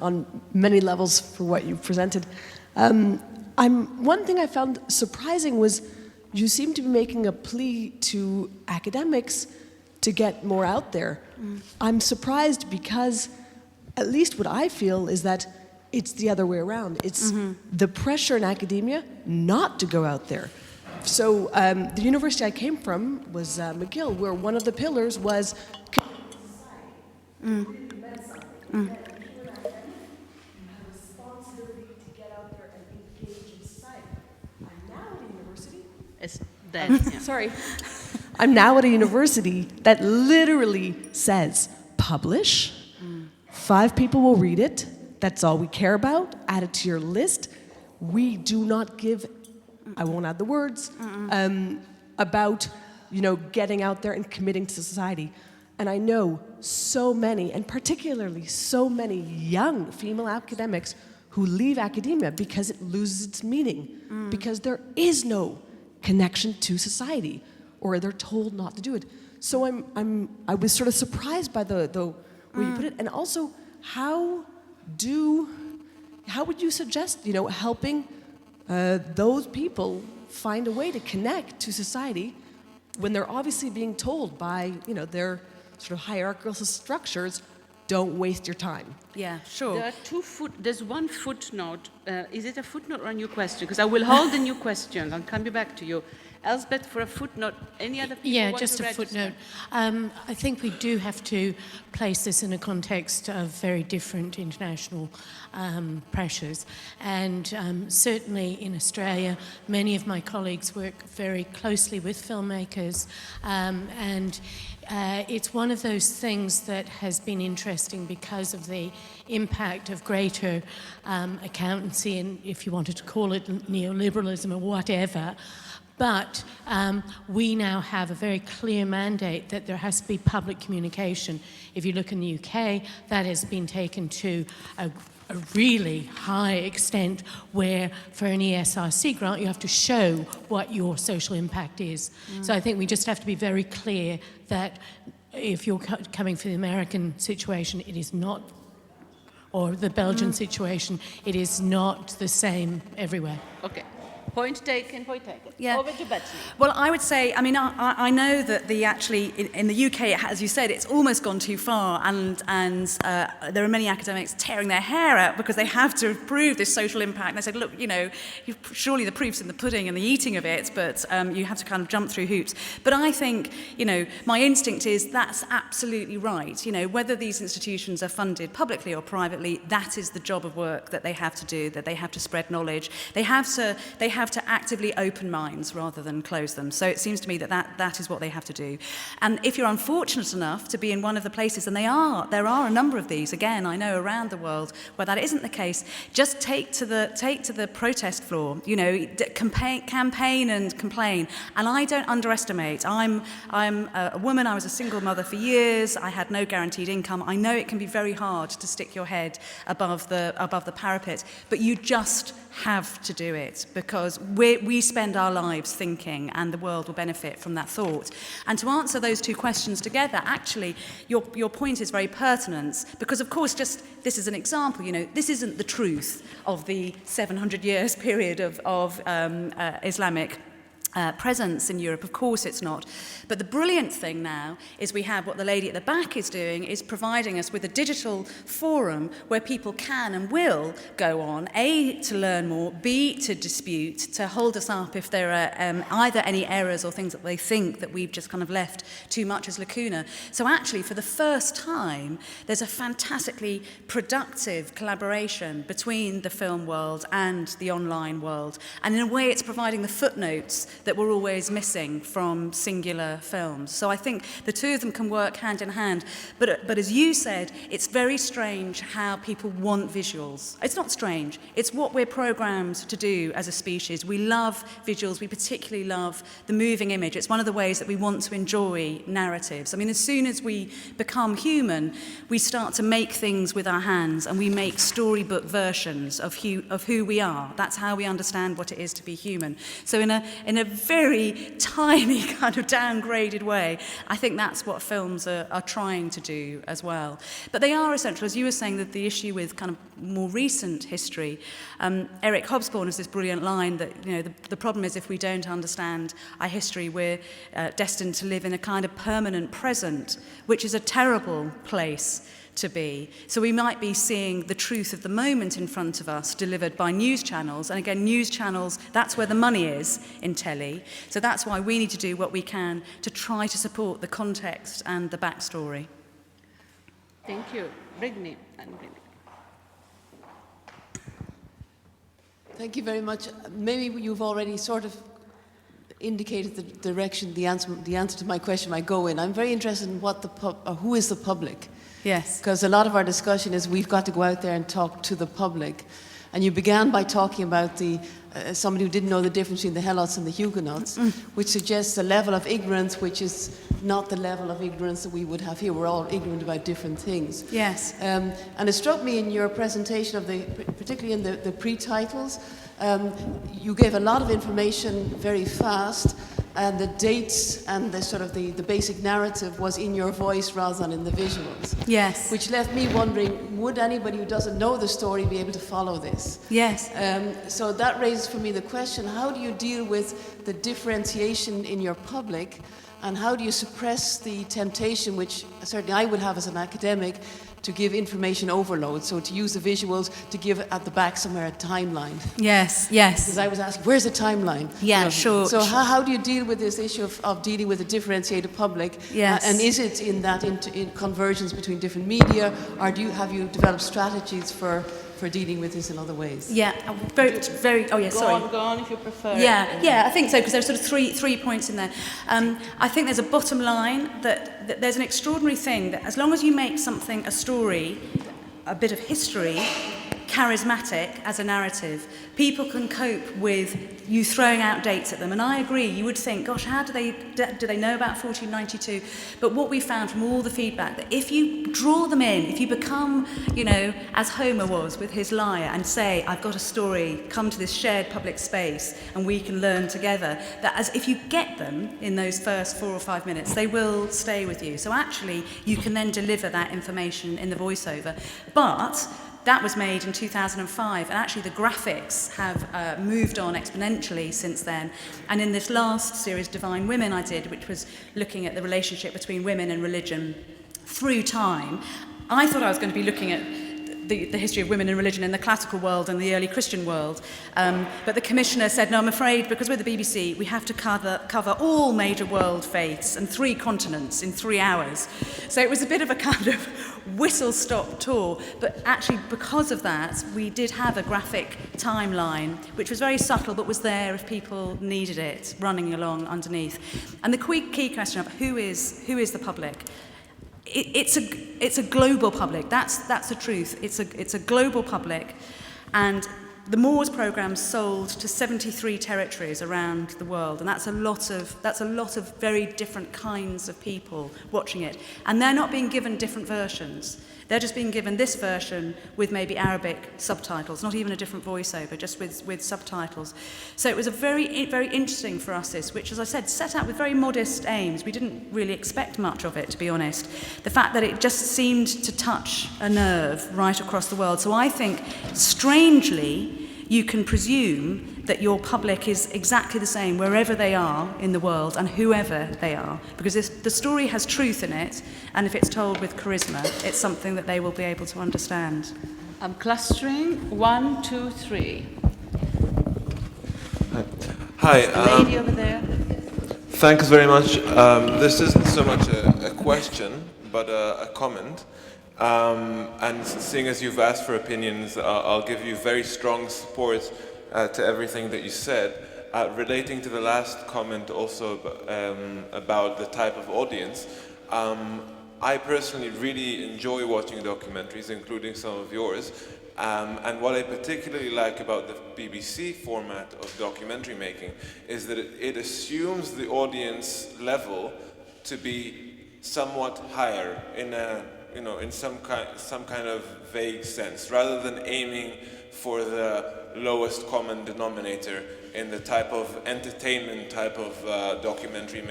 On many levels for what you presented. One thing I found surprising was you seem to be making a plea to academics to get more out there. I'm surprised because at least what I feel is that it's the other way around. It's the pressure in academia not to go out there. So the university I came from was McGill, where one of the pillars was It's dead. Yeah. Sorry. I'm now at a university that literally says, publish, 5 people will read it, that's all we care about, add it to your list. We do not give, I won't add the words, about, getting out there and committing to society. And I know so many, and particularly so many young female academics who leave academia because it loses its meaning, because there is no connection to society, or they're told not to do it. So I was sort of surprised by the way you put it, and also how would you suggest helping those people find a way to connect to society when they're obviously being told by their sort of hierarchical structures, don't waste your time. Yeah, sure. There's one footnote. Is it a footnote or a new question? Because I will hold the new question. I'll come back to you. Elspeth, for a footnote. Any other people Yeah, want just to a register? footnote. I think we do have to place this in a context of very different international pressures. And certainly in Australia, many of my colleagues work very closely with filmmakers. And it's one of those things that has been interesting because of the impact of greater accountancy, and if you wanted to call it neoliberalism or whatever. But we now have a very clear mandate that there has to be public communication. If you look in the UK, that has been taken to a really high extent where for an ESRC grant you have to show what your social impact is. So I think we just have to be very clear that if you're coming for the American situation, it is not, or the Belgian situation, it is not the same everywhere. Okay. Point taken, point taken. Yeah. Over to Bettany. Well, I would say, I mean, I know that in the UK, as you said, it's almost gone too far, and there are many academics tearing their hair out because they have to prove this social impact. And they said, look, surely the proof's in the pudding and the eating of it, but you have to kind of jump through hoops. But I think, my instinct is that's absolutely right. Whether these institutions are funded publicly or privately, that is the job of work that they have to do, that they have to spread knowledge. They have to actively open minds rather than close them. So it seems to me that is what they have to do. And if you're unfortunate enough to be in one of the places, and there are a number of these, again, I know around the world where that isn't the case, just take to the protest floor, campaign and complain. And I don't underestimate. I'm a woman, I was a single mother for years, I had no guaranteed income. I know it can be very hard to stick your head above the parapet, but you just have to do it, because we spend our lives thinking, and the world will benefit from that thought. And to answer those two questions together, actually, your point is very pertinent, because of course, just this is an example, this isn't the truth of the 700 years period of Islamic presence in Europe. Of course it's not. But the brilliant thing now is we have what the lady at the back is doing, is providing us with a digital forum where people can and will go on, A, to learn more, B, to dispute, to hold us up if there are either any errors or things that they think that we've just kind of left too much as lacuna. So actually, for the first time, there's a fantastically productive collaboration between the film world and the online world. And in a way, it's providing the footnotes that we're always missing from singular films. So I think the two of them can work hand in hand. But as you said, it's very strange how people want visuals. It's not strange. It's what we're programmed to do as a species. We love visuals. We particularly love the moving image. It's one of the ways that we want to enjoy narratives. I mean, as soon as we become human, we start to make things with our hands, and we make storybook versions of who we are. That's how we understand what it is to be human. So in a very tiny kind of downgraded way, I think that's what films are trying to do as well. But they are essential, as you were saying, that the issue with kind of more recent history. Eric Hobsbawm has this brilliant line that the problem is if we don't understand our history, we're destined to live in a kind of permanent present, which is a terrible place to be. So we might be seeing the truth of the moment in front of us delivered by news channels. And again, news channels, that's where the money is in telly. So that's why we need to do what we can to try to support the context and the backstory. Thank you. Brittany. Thank you very much. Maybe you've already sort of indicated the direction, the answer to my question might go in. I'm very interested in who is the public. Yes. Because a lot of our discussion is we've got to go out there and talk to the public. And you began by talking about somebody who didn't know the difference between the Helots and the Huguenots, which suggests a level of ignorance which is not the level of ignorance that we would have here. We're all ignorant about different things. Yes. And it struck me in your presentation particularly in the pre-titles, you gave a lot of information very fast, and the dates and the sort of the basic narrative was in your voice rather than in the visuals. Yes. Which left me wondering, would anybody who doesn't know the story be able to follow this? Yes. So that raises for me the question, how do you deal with the differentiation in your public, and how do you suppress the temptation, which certainly I would have as an academic, to give information overload, so to use the visuals to give at the back somewhere a timeline. Yes, yes. Because I was asking, where's the timeline? Yeah, sure. So how do you deal with this issue of dealing with a differentiated public? Yes. And is it in that in convergence between different media, or have you developed strategies for dealing with this in other ways? Yeah, very. Oh, yeah. Sorry. Go on if you prefer. Yeah, I think so, because there's sort of three points in there. I think there's a bottom line that there's an extraordinary thing that as long as you make something a story, a bit of history, charismatic as a narrative, people can cope with you throwing out dates at them. And I agree, you would think, gosh, how do they know about 1492? But what we found from all the feedback, that if you draw them in, if you become, as Homer was with his lyre, and say, I've got a story, come to this shared public space and we can learn together, that if you get them in those first 4 or 5 minutes, they will stay with you. So actually, you can then deliver that information in the voiceover. But That was made in 2005, and actually the graphics have moved on exponentially since then. And in this last series, Divine Women, I did, which was looking at the relationship between women and religion through time, I thought I was going to be looking at the history of women and religion in the classical world and the early Christian world. But the commissioner said, no, I'm afraid, because we're the BBC, we have to cover all major world faiths and 3 continents in 3 hours. So it was a bit of a kind of whistle-stop tour, but actually because of that, we did have a graphic timeline, which was very subtle, but was there if people needed it, running along underneath. And the key question of who is the public? It's a global public. That's the truth. It's a global public, and the Moors programme sold to 73 territories around the world, and that's a lot of very different kinds of people watching it, and they're not being given different versions. They're just being given this version with maybe Arabic subtitles, not even a different voiceover, just with subtitles. So it was a very interesting for us, which, as I said, set out with very modest aims. We didn't really expect much of it, to be honest. The fact that it just seemed to touch a nerve right across the world. So I think, strangely, you can presume that your public is exactly the same wherever they are in the world and whoever they are, because the story has truth in it, and if it's told with charisma, it's something that they will be able to understand. I'm clustering 1, 2, 3. Hi. Lady over there. Thanks very much. This isn't so much a question, but a comment. And seeing as you've asked for opinions, I'll give you very strong support to everything that you said. Relating to the last comment also about the type of audience, I personally really enjoy watching documentaries, including some of yours. And what I particularly like about the BBC format of documentary making is that it assumes the audience level to be somewhat higher in some kind of vague sense, rather than aiming for the lowest common denominator in the type of entertainment type of documentary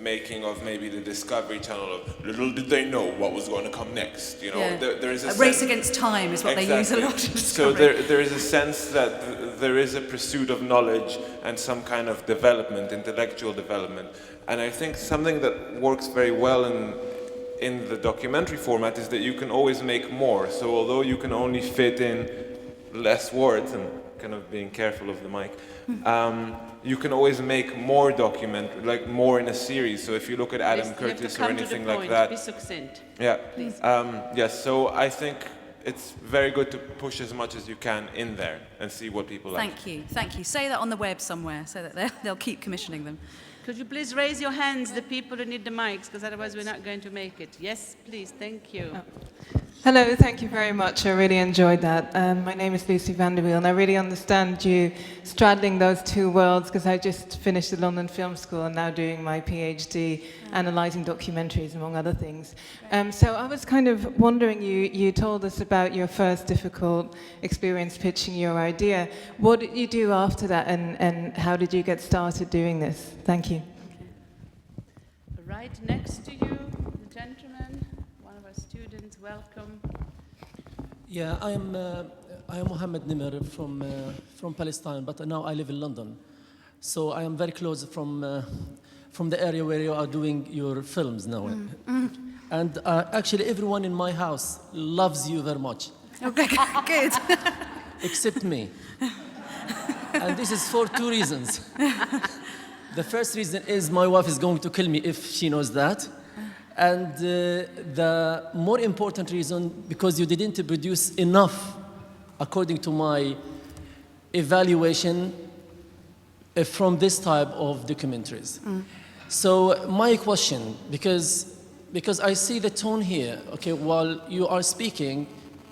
making of maybe the Discovery Channel of little did they know what was going to come next. There is a race against time is what exactly. They use a lot. So there is a sense that there is a pursuit of knowledge and some kind of development, intellectual development, and I think something that works very well in the documentary format is that you can always make more. So although you can only fit in less words, and kind of being careful of the mic, you can always make more more in a series. So if you look at Adam Curtis or anything like that. Be succinct. Yeah. Please. Yes, so I think it's very good to push as much as you can in there and see what people like. Thank you. Say that on the web somewhere so that they'll keep commissioning them. Could you please raise your hands, the people who need the mics, because otherwise we're not going to make it. Yes, please, thank you. Hello, thank you very much. I really enjoyed that. My name is Lucy Vanderwiel, and I really understand you straddling those two worlds, because I just finished the London Film School and now doing my PhD analysing documentaries, among other things. So I was kind of wondering, you told us about your first difficult experience pitching your idea. What did you do after that, and how did you get started doing this? Thank you. Right next to you, the gentleman, one of our students, welcome. Yeah, I am Mohammed Nimr from Palestine, but now I live in London. So I am very close from the area where you are doing your films now. And actually everyone in my house loves you very much. Okay, good. Except me. And this is for 2 reasons. The first reason is my wife is going to kill me if she knows that. And the more important reason, because you didn't produce enough, according to my evaluation, from this type of documentaries. So my question, because I see the tone here, okay, while you are speaking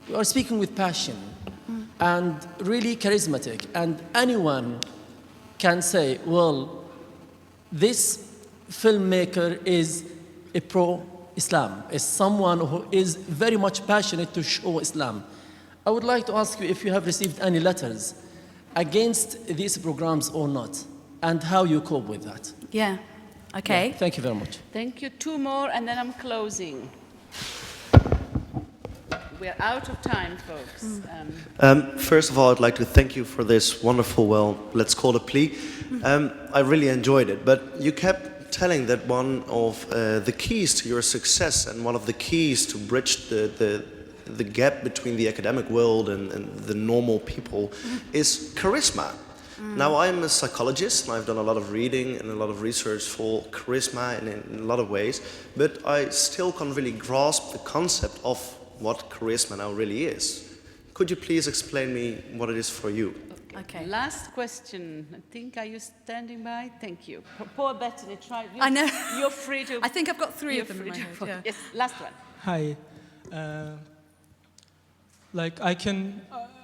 with passion and really charismatic, and anyone can say, well, this filmmaker is a pro-Islam, is someone who is very much passionate to show Islam. I would like to ask you if you have received any letters against these programs or not, and how you cope with that. Yeah, okay. Yeah, thank you very much. Thank you. 2 more, and then I'm closing. we're out of time, folks. First of all, I'd like to thank you for this wonderful, well, let's call it a plea. I really enjoyed it, but you kept telling that one of the keys to your success and one of the keys to bridge the gap between the academic world and the normal people is charisma. Now, I'm a psychologist, and I've done a lot of reading and a lot of research for charisma in a lot of ways, but I still can't really grasp the concept of what charisma now really is. Could you please explain me what it is for you? Okay. Last question. I think, are you standing by? Thank you. Poor Bettany, try. I know. You're free to. I think I've got three of them in my head. Yeah. Yes, last one. Hi.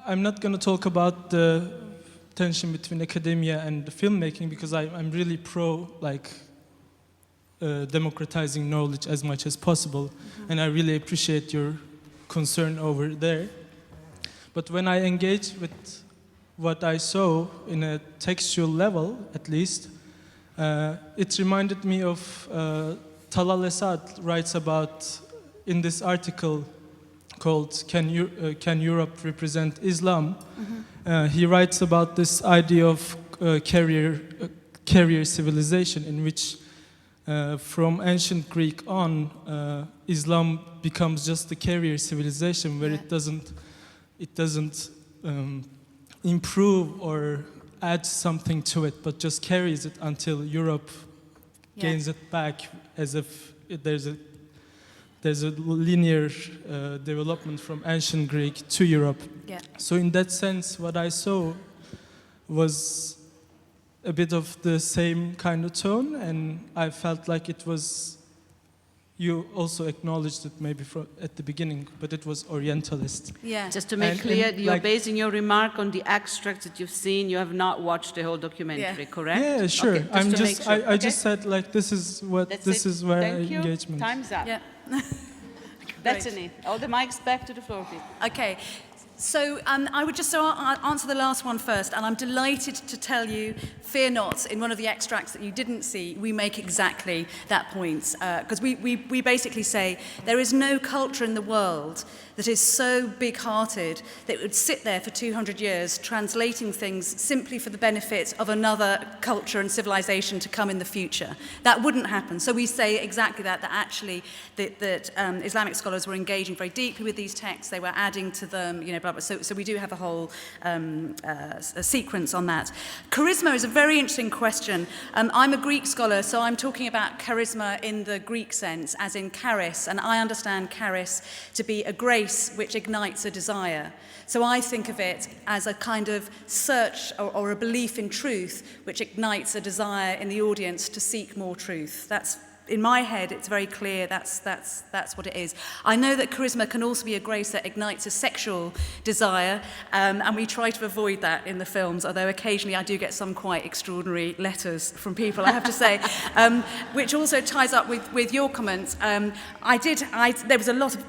I'm not going to talk about the tension between academia and filmmaking because I'm really pro democratizing knowledge as much as possible, and I really appreciate your concern over there. But when I engage with what I saw in a textual level, at least, it reminded me of Talal Esad writes about in this article called Can Europe Represent Islam? He writes about this idea of carrier civilization in which from ancient Greek on, Islam becomes just the carrier civilization where it doesn't improve or add something to it, but just carries it until Europe gains it back, as if there's a linear development from ancient Greek to Europe. Yeah. So in that sense, what I saw was a bit of the same kind of tone, and I felt like it was, you also acknowledged it maybe at the beginning, but it was Orientalist. Yeah. Just to make clear, you're basing your remark on the extracts that you've seen. You have not watched the whole documentary, correct? Yeah, sure. Okay, I just said this is where I engage. Time's up. Yeah. Bettany, all the mics back to the floor, please. Okay. So I would just answer the last one first, and I'm delighted to tell you, fear not, in one of the extracts that you didn't see, we make exactly that point. Because we basically say there is no culture in the world that is so big-hearted that it would sit there for 200 years translating things simply for the benefit of another culture and civilization to come in the future. That wouldn't happen. So we say exactly that actually that Islamic scholars were engaging very deeply with these texts. They were adding to them, blah, blah. So we do have a whole a sequence on that. Charisma is a very interesting question. I'm a Greek scholar, so I'm talking about charisma in the Greek sense, as in charis, and I understand charis to be a grace which ignites a desire. So I think of it as a kind of search or a belief in truth which ignites a desire in the audience to seek more truth. That's, in my head, it's very clear that's what it is. I know that charisma can also be a grace that ignites a sexual desire, and we try to avoid that in the films, although occasionally I do get some quite extraordinary letters from people, I have to say, which also ties up with your comments. There was a lot of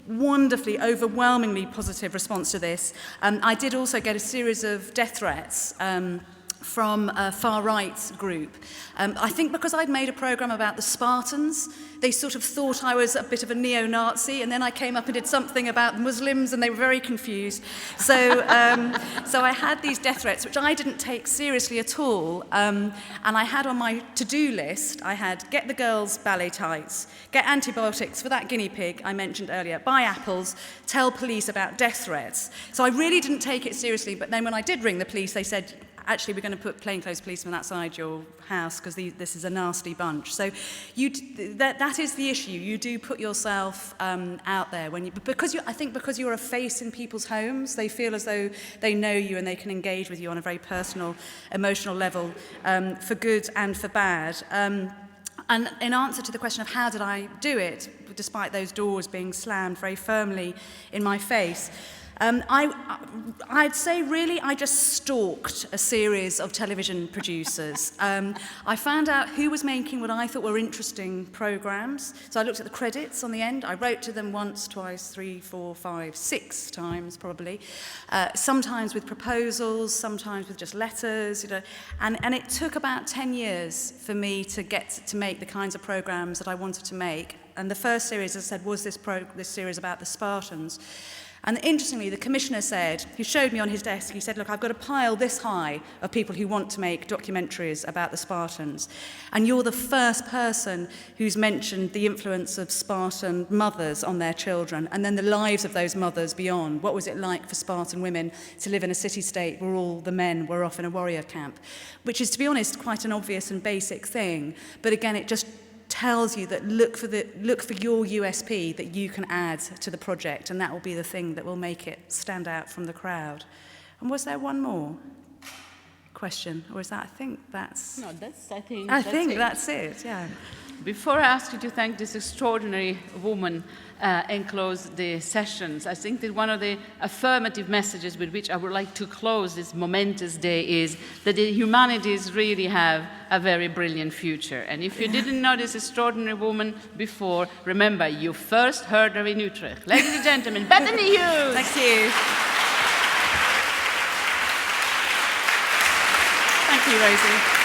wonderfully, overwhelmingly positive response to this. I did also get a series of death threats from a far-right group. I think because I'd made a programme about the Spartans, they sort of thought I was a bit of a neo-Nazi, and then I came up and did something about Muslims, and they were very confused. So I had these death threats, which I didn't take seriously at all, and I had on my to-do list, I had get the girls ballet tights, get antibiotics for that guinea pig I mentioned earlier, buy apples, tell police about death threats. So I really didn't take it seriously, but then when I did ring the police, they said, actually, we're going to put plainclothes policemen outside your house because this is a nasty bunch. So that is the issue. You do put yourself out there I think because you're a face in people's homes, they feel as though they know you and they can engage with you on a very personal, emotional level, for good and for bad. And in answer to the question of how did I do it, despite those doors being slammed very firmly in my face, I'd say really I just stalked a series of television producers. I found out who was making what I thought were interesting programmes. So I looked at the credits on the end. I wrote to them once, twice, 3, 4, 5, 6 times probably. Sometimes with proposals, sometimes with just letters. And it took about 10 years for me to get to make the kinds of programmes that I wanted to make. And the first series, as I said, was this series about the Spartans. And interestingly, the commissioner said, he showed me on his desk, he said, look, I've got a pile this high of people who want to make documentaries about the Spartans. And you're the first person who's mentioned the influence of Spartan mothers on their children, and then the lives of those mothers beyond. What was it like for Spartan women to live in a city-state where all the men were off in a warrior camp? Which is, to be honest, quite an obvious and basic thing. But again, it just tells you that look for your USP that you can add to the project, and that will be the thing that will make it stand out from the crowd. And was there one more question, or is that? I think that's. No, that's. I think that's it. Yeah. Before I ask you to thank this extraordinary woman and close the sessions, I think that one of the affirmative messages with which I would like to close this momentous day is that the humanities really have a very brilliant future. And if you didn't know this extraordinary woman before, remember, you first heard her in Utrecht. Ladies and gentlemen, Bettany Hughes! Thank you. Thank you, Rosie.